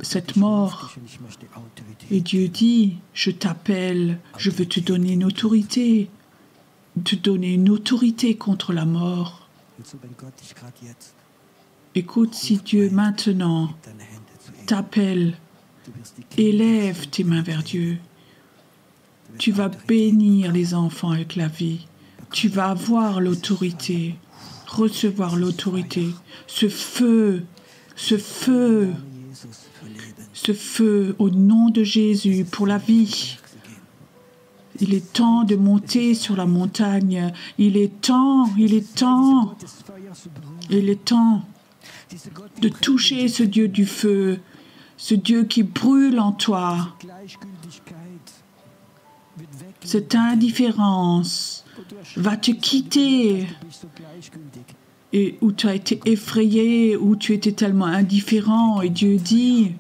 Speaker 2: cette mort. Et Dieu dit, je t'appelle, je veux te donner une autorité contre la mort. Écoute, si Dieu maintenant t'appelle, élève tes mains vers Dieu. Tu vas bénir les enfants avec la vie. Tu vas avoir l'autorité, recevoir l'autorité. Ce feu au nom de Jésus pour la vie. Il est temps de monter sur la montagne. Il est temps de toucher ce Dieu du feu, ce Dieu qui brûle en toi. Cette indifférence va te quitter et où tu as été effrayé, où tu étais tellement indifférent et Dieu dit,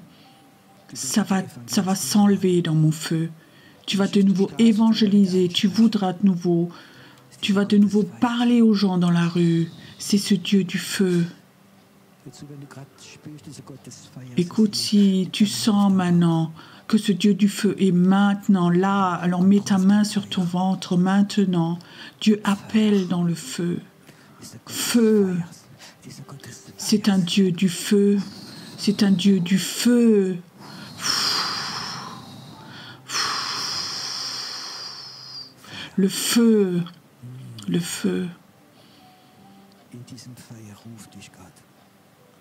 Speaker 2: ça va s'enlever dans mon feu. Tu vas de nouveau évangéliser, tu vas de nouveau parler aux gens dans la rue. C'est ce Dieu du feu. Écoute, si tu sens maintenant que ce Dieu du feu est maintenant là, alors mets ta main sur ton ventre maintenant. Dieu appelle dans le feu. Feu. C'est un Dieu du feu. C'est un Dieu du feu. Le feu. Le feu.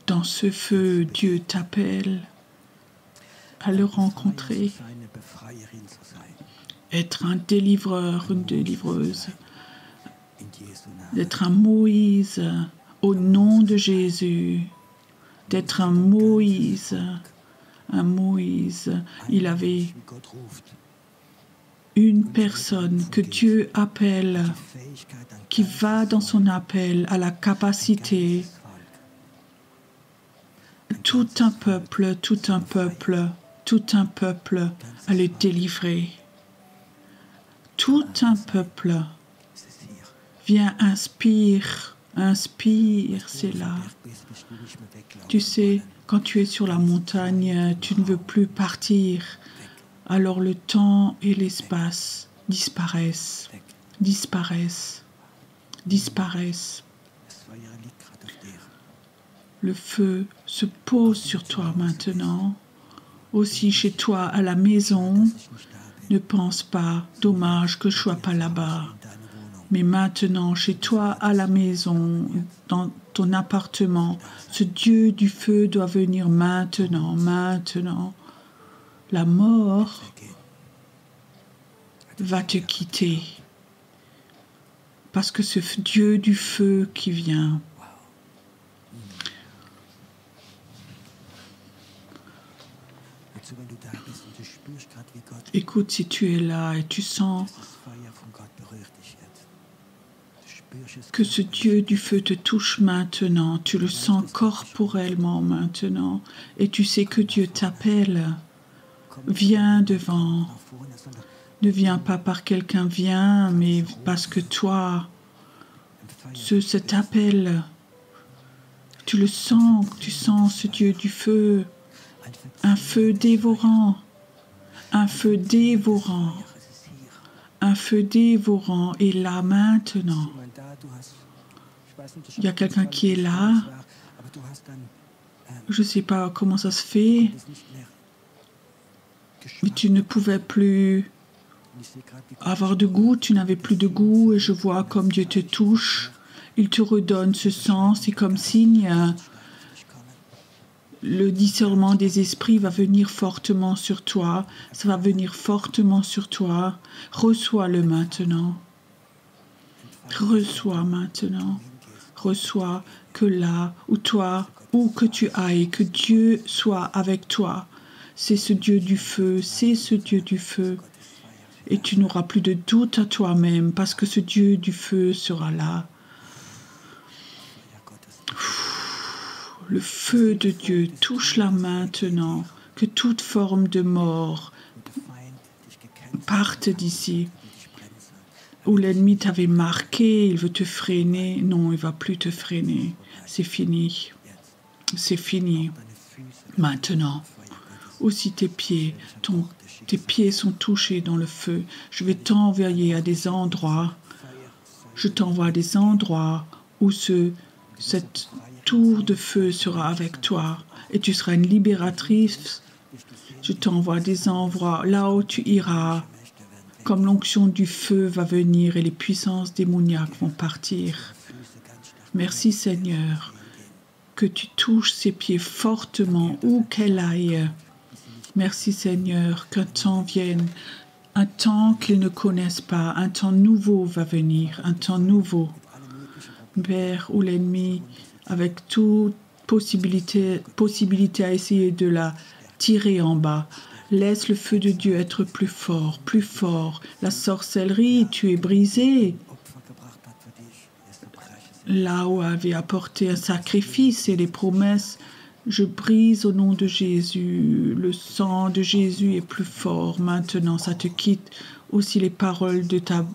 Speaker 2: Dans ce feu, Dieu t'appelle à le rencontrer, être un délivreur, une délivreuse, d'être un Moïse au nom de Jésus, d'être un Moïse. Il avait une personne que Dieu appelle, qui va dans son appel à la capacité. Tout un peuple à le délivrer. Tout un peuple. Viens, inspire, c'est là. Tu sais, quand tu es sur la montagne, tu ne veux plus partir. Alors le temps et l'espace disparaissent. Le feu se pose sur toi maintenant. Aussi chez toi à la maison, ne pense pas, dommage que je ne sois pas là-bas. Mais maintenant, chez toi à la maison, dans ton appartement, ce Dieu du feu doit venir maintenant. La mort va te quitter. Parce que ce Dieu du feu qui vient. Écoute, si tu es là et tu sens que ce Dieu du feu te touche maintenant, tu le sens corporellement maintenant, et tu sais que Dieu t'appelle, viens devant. Ne viens pas par quelqu'un, viens, mais parce que toi, cet appel, tu le sens, tu sens ce Dieu du feu, un feu dévorant, est là maintenant. Il y a quelqu'un qui est là. Je ne sais pas comment ça se fait, mais tu ne pouvais plus avoir de goût, tu n'avais plus de goût, et je vois comme Dieu te touche. Il te redonne ce sens, et comme signe, le discernement des esprits va venir fortement sur toi. Ça va venir fortement sur toi. Reçois-le maintenant. Reçois maintenant. Reçois que là, où toi, où que tu ailles, que Dieu soit avec toi. C'est ce Dieu du feu, c'est ce Dieu du feu. Et tu n'auras plus de doute à toi-même parce que ce Dieu du feu sera là. Le feu de Dieu touche-la maintenant, que toute forme de mort parte d'ici. Où l'ennemi t'avait marqué, il veut te freiner. Non, il ne va plus te freiner. C'est fini. C'est fini. Maintenant, aussi tes pieds sont touchés dans le feu. Je vais t'envoyer à des endroits. Je t'envoie à des endroits où cette tour de feu sera avec toi et tu seras une libératrice. Je t'envoie des endroits là où tu iras, comme l'onction du feu va venir et les puissances démoniaques vont partir. Merci Seigneur, que tu touches ses pieds fortement où qu'elle aille. Merci Seigneur, qu'un temps vienne, Un temps qu'ils ne connaissent pas, un temps nouveau va venir, un temps nouveau. Père, où l'ennemi, avec toute possibilité à essayer de la tirer en bas, laisse le feu de Dieu être plus fort, plus fort. La sorcellerie, tu es brisée. Là où avait apporté un sacrifice et les promesses, je brise au nom de Jésus. Le sang de Jésus est plus fort. Maintenant, ça te quitte. Aussi, les paroles de ta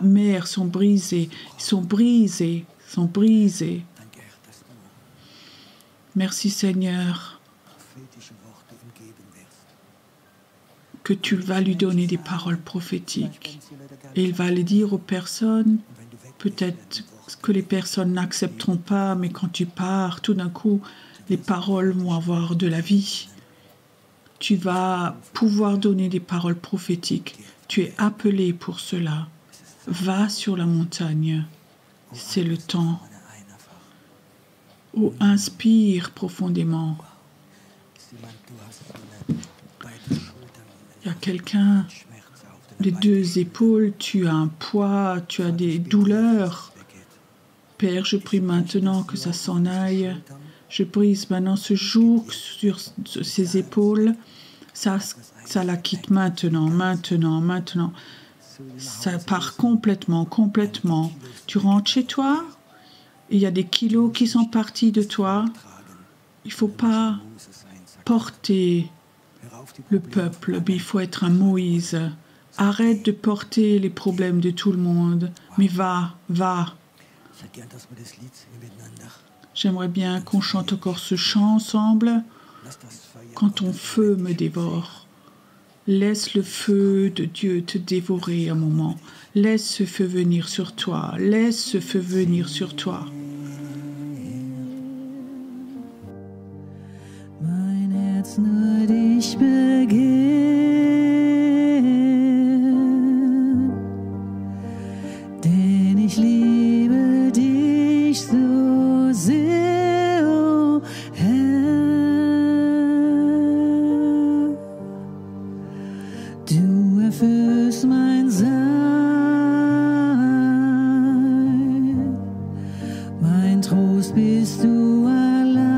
Speaker 2: mère sont brisées. Sont brisées. Sont brisées. Merci Seigneur. Que tu vas lui donner des paroles prophétiques. Et il va les dire aux personnes. Peut-être que les personnes n'accepteront pas, mais quand tu pars, tout d'un coup, les paroles vont avoir de la vie. Tu vas pouvoir donner des paroles prophétiques. Tu es appelé pour cela. Va sur la montagne. C'est le temps. Ou inspire profondément. Il y a quelqu'un, les deux épaules, tu as un poids, tu as des douleurs. Père, je prie maintenant que ça s'en aille. Je brise maintenant ce joug sur ses épaules. Ça la quitte maintenant. Ça part complètement. Tu rentres chez toi, et il y a des kilos qui sont partis de toi. Il ne faut pas porter le peuple, mais il faut être un Moïse. Arrête de porter les problèmes de tout le monde, mais va. J'aimerais bien qu'on chante encore ce chant ensemble. Quand ton feu me dévore, laisse le feu de Dieu te dévorer un moment. Laisse ce feu venir sur toi.
Speaker 3: Mein Herz nur dich begehrt, denn ich liebe dich so sehr, o Herr. Du erfüllst mein Sein, mein Trost bist du allein.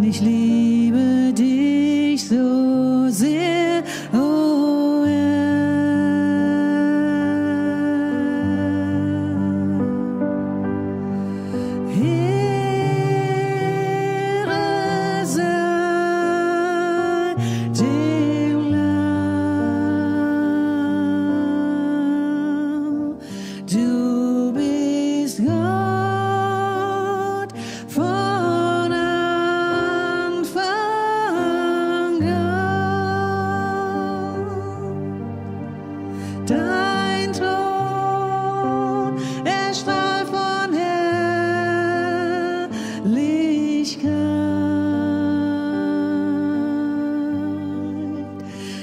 Speaker 3: Ich liebe dich so sehr, oh Herr. Ehre sei dem Lamm. Du bist Gott von Dein Thron erstrahlt von Herrlichkeit.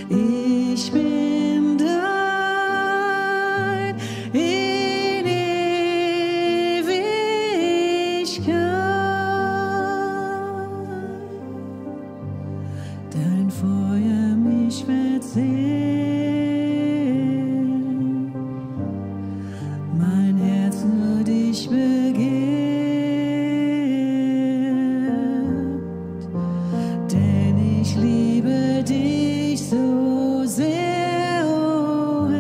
Speaker 3: Ich bin dein in Ewigkeit. Dein Feuer mich verzehrt. Mein Herz nur dich begehrt, denn ich liebe dich so sehr, o Herr.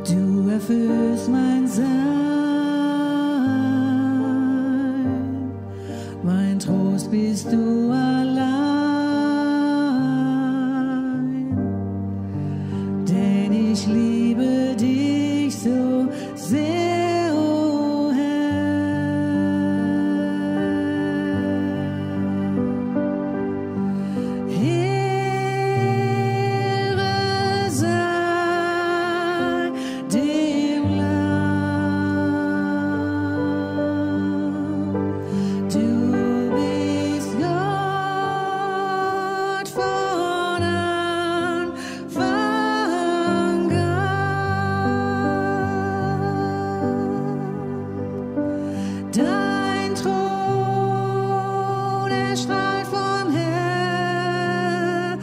Speaker 3: Du erfüllst mein Sein, mein Trost bist du allein. Ich liebe dich so sehr, o Herr. Ehre sei dem Lamm. Du bist Gott. erstrahlt von Herrlichkeit.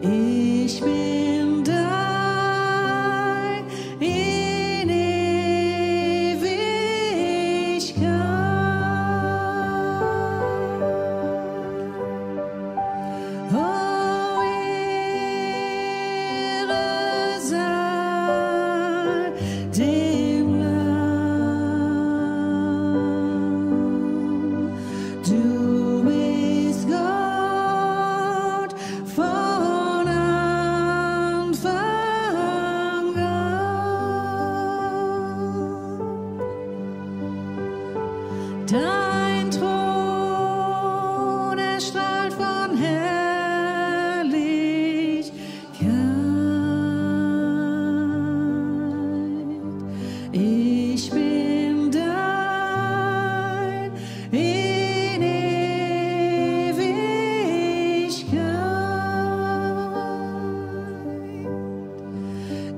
Speaker 3: Ich bin dein in Ewigkeit. Oh, Ehre sei dem Lamm. Du bist Gott von Anfang an. Dein Thron erstrahlt von Herrlichkeit. Ich bin dein in Ewigkeit.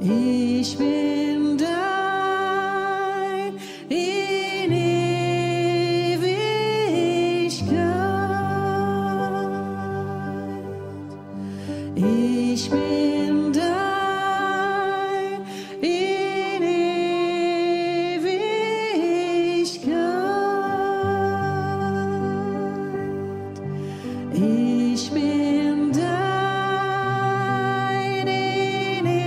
Speaker 3: Ich bin dein in Ewigkeit. Ich bin dein in Ewigkeit. Ich bin dein in Ewigkeit.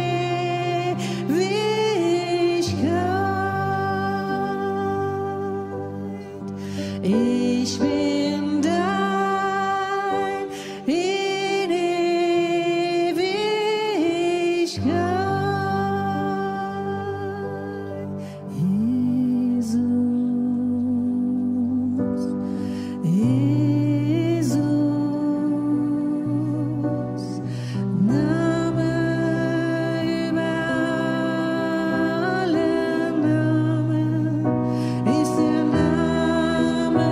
Speaker 3: Ich bin dein in Ewigkeit. Jesus, Name über alle Namen ist der Name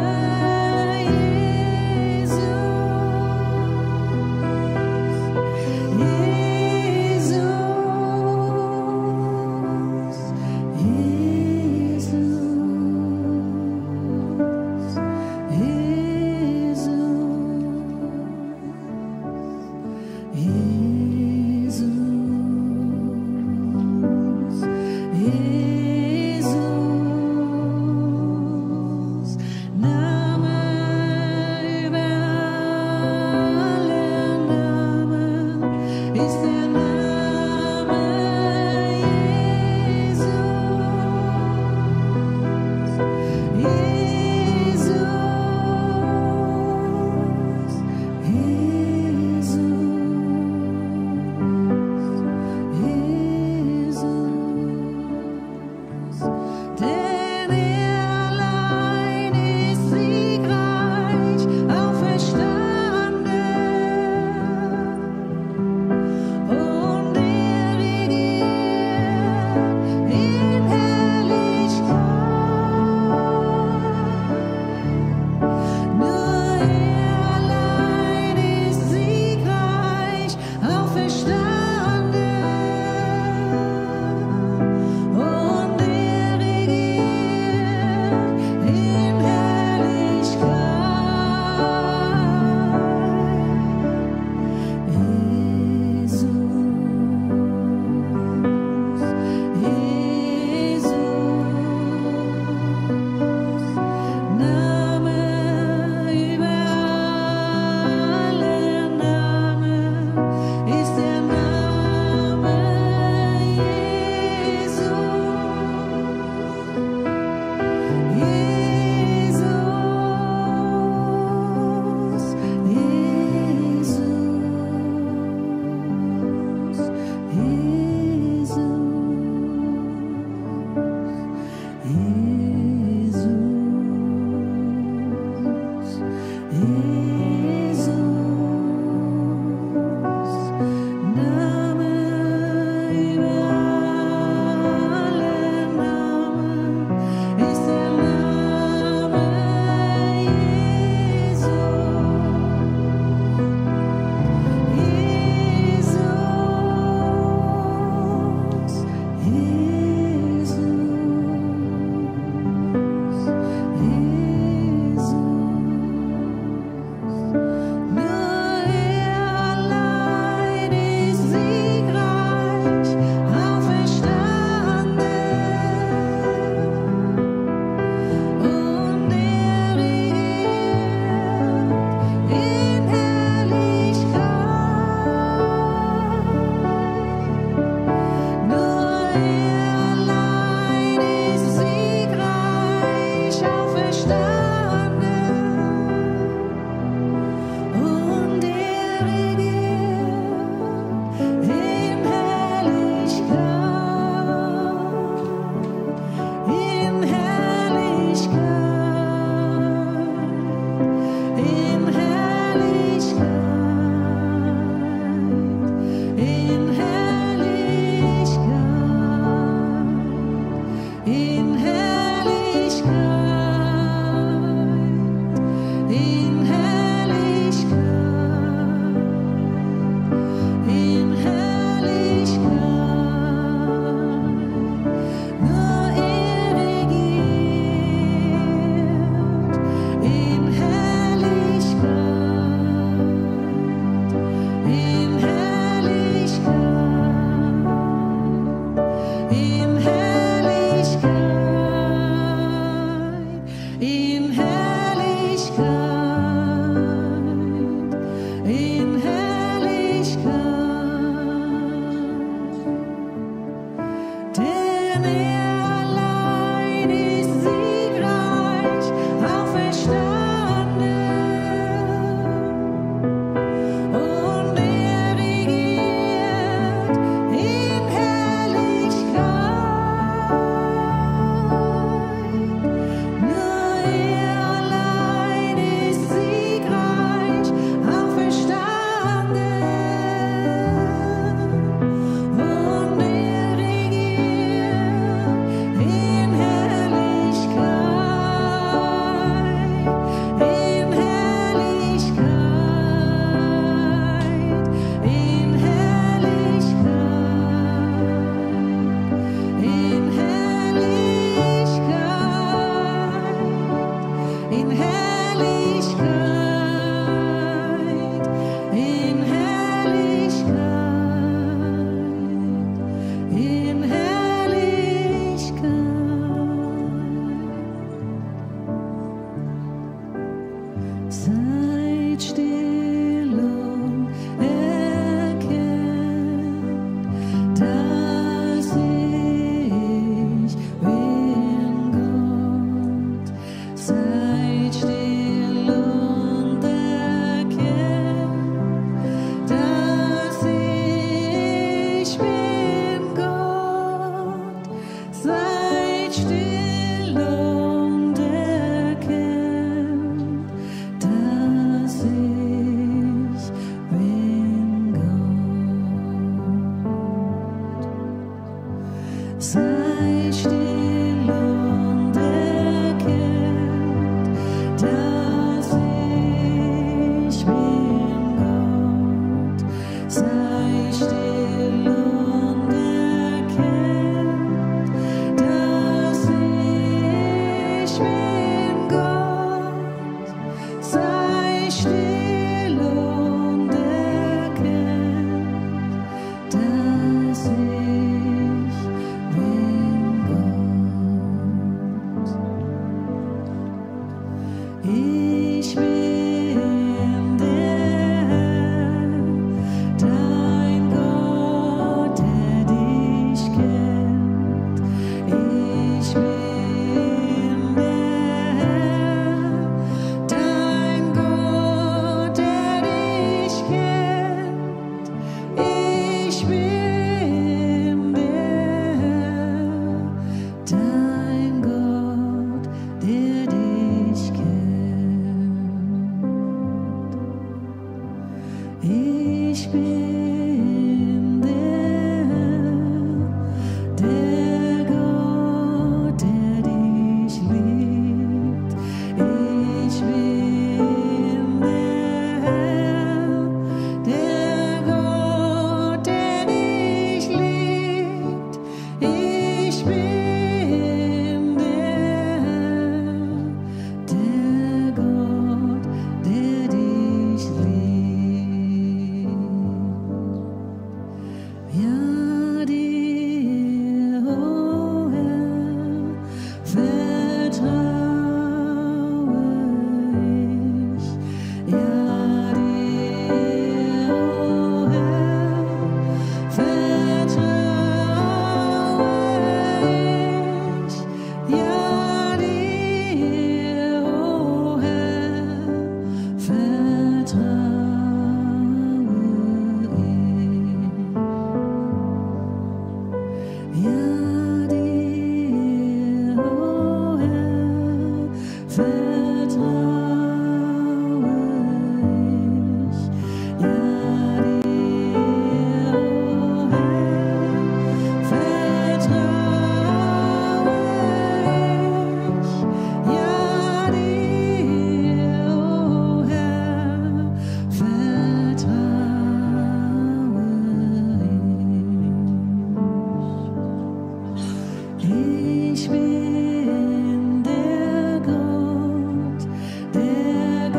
Speaker 3: Ich bin der Gott, der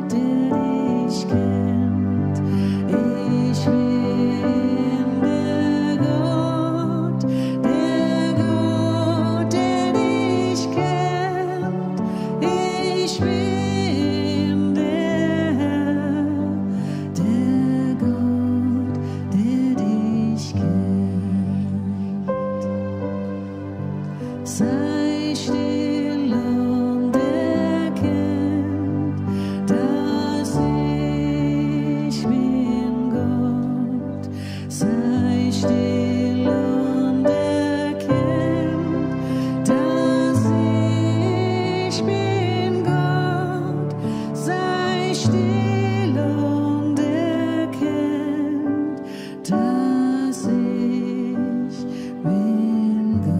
Speaker 3: dich kennt. Ich bin der Gott, der dich kennt. Ich bin der Herr, der Gott, der dich kennt. Sei still und erkennt, dass ich bin Gott. Sei still und erkennt, dass ich bin Gott. Sei still und erkennt, dass ich bin Gott.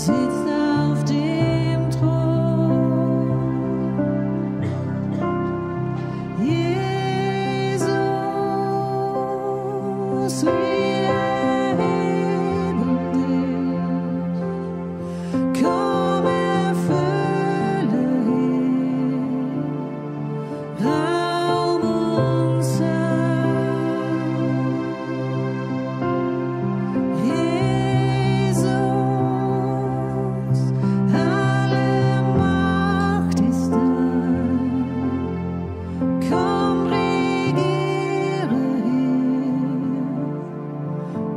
Speaker 3: sitzt auf dem Thron. Jesus, wir erheben dich. Komm, erfülle hier Raum und Zeit. Jesus, alle Macht ist dein. Komm, regiere hier,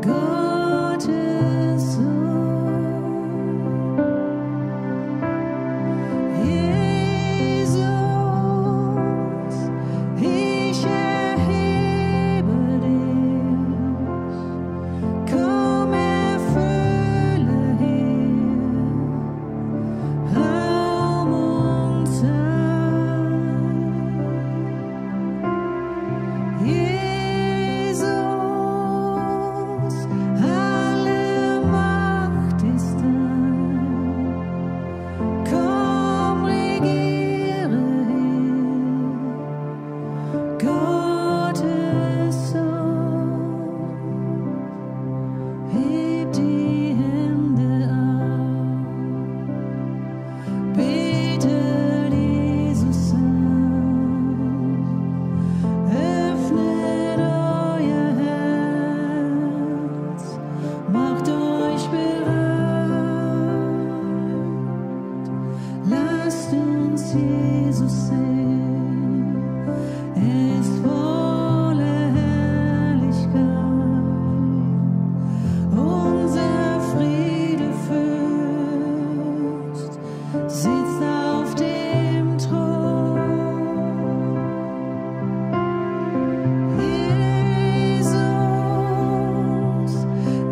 Speaker 3: Gottes Sohn. Jesus, ich erhebe dich. Komm, erfülle hier Raum und Zeit. Jesus, alle Macht ist dein. Komm, regiere hier, Gottes Sohn. Heb die Hände auf, betet Jesus an, öffnet euer Herz, macht euch bereit, lasst uns Jesus sehen, er ist voller Herrlichkeit, unser Friedefürst sitzt auf dem Thron. Jesus,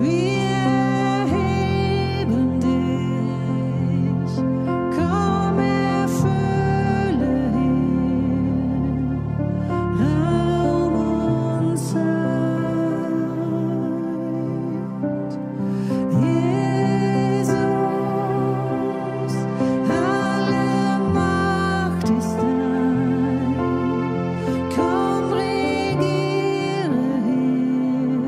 Speaker 3: wir erheben dich. Komm, erfülle hier Raum und Zeit. Jesus, alle Macht ist dein. Komm, regiere hier,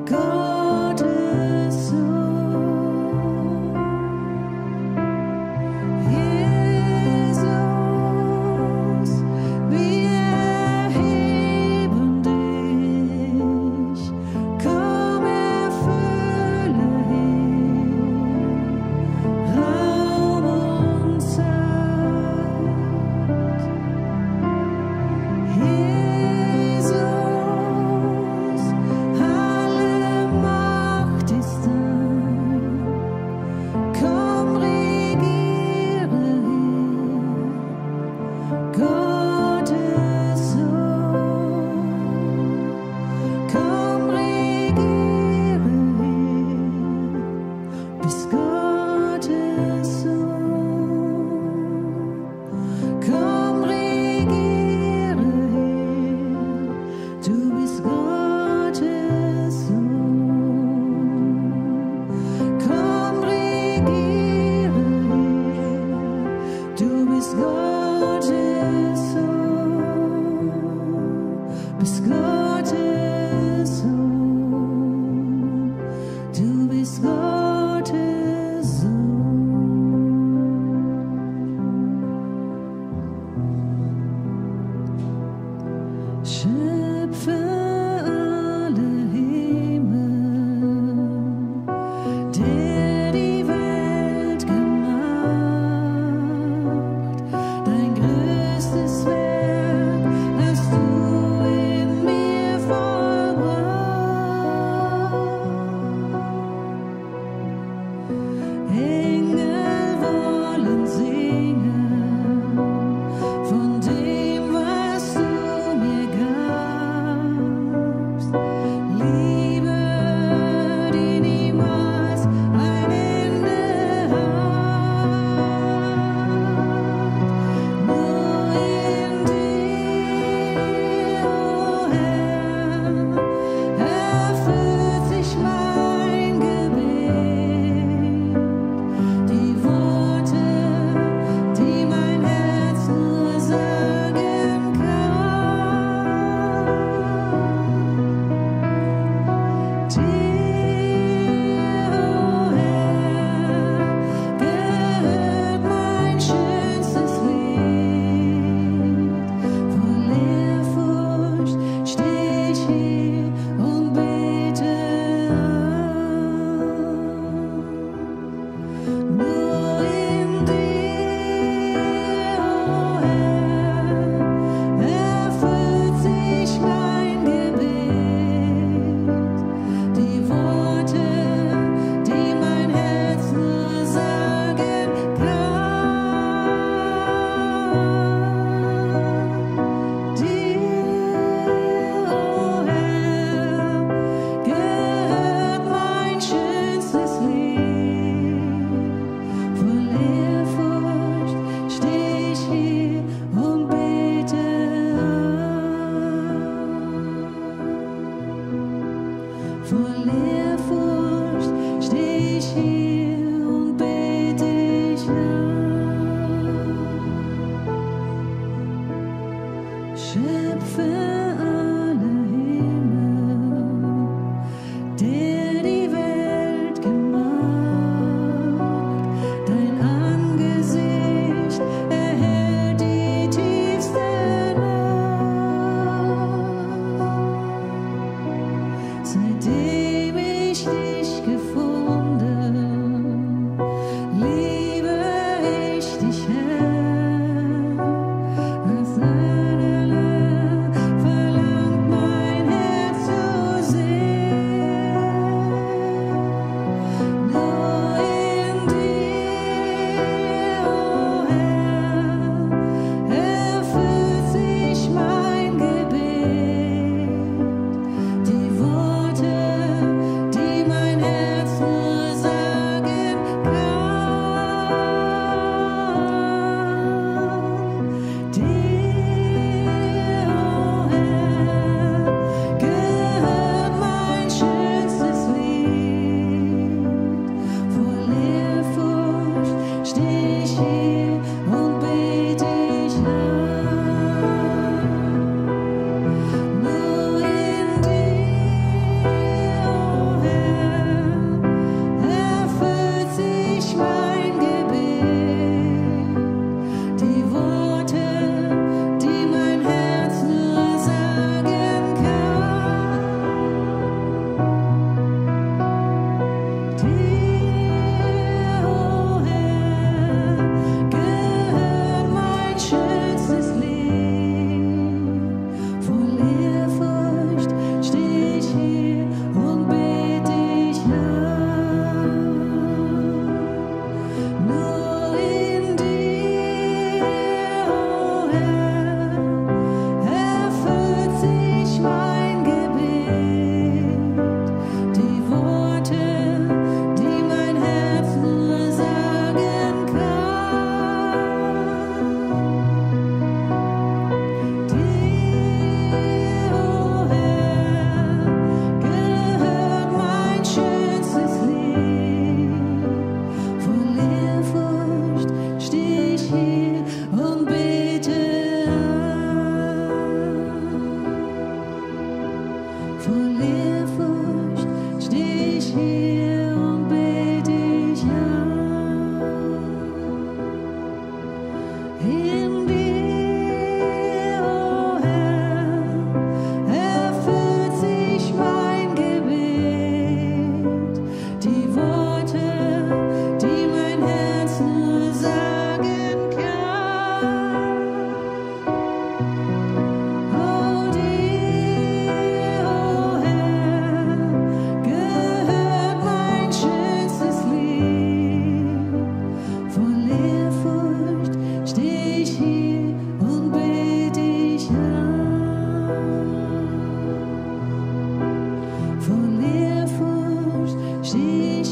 Speaker 3: Gottes Sohn. Jesus, wir erheben dich. Komm, erfülle hier Raum und Zeit. Jesus, alle Macht ist dein. Komm, regiere hier, Gottes Sohn. Komm, regiere hier, bist Gottes Sohn. Komm, regiere hier, du bist Gottes Sohn. Komm, regiere hier, du bist Gottes Sohn. Bist Gottes Sohn, du bist Gottes Sohn. Schöpfe alle Himmel, der die Welt gemacht, dein größtes Werk hast du in mir vollbracht.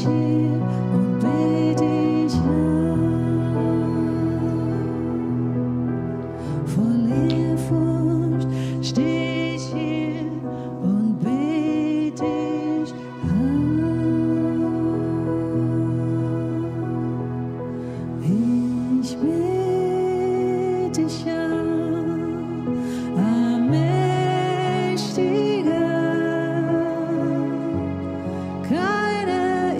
Speaker 3: hier und bete dich an. Voll Ehrfurcht steh ich hier und bete dich an. Ich bete dich an, allmächtiger. Keiner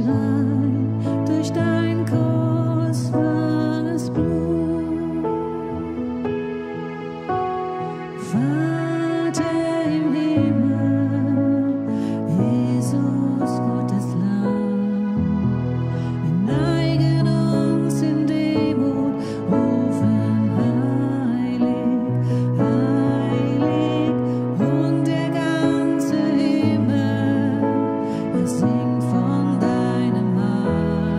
Speaker 3: rein durch dein kostbares Blut. Vater im Himmel, Jesus, Gottes Lamm, wir neigen uns in Demut, rufen heilig, heilig, und der ganze Himmel, er singt von deinem Heil.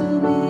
Speaker 3: zu mir.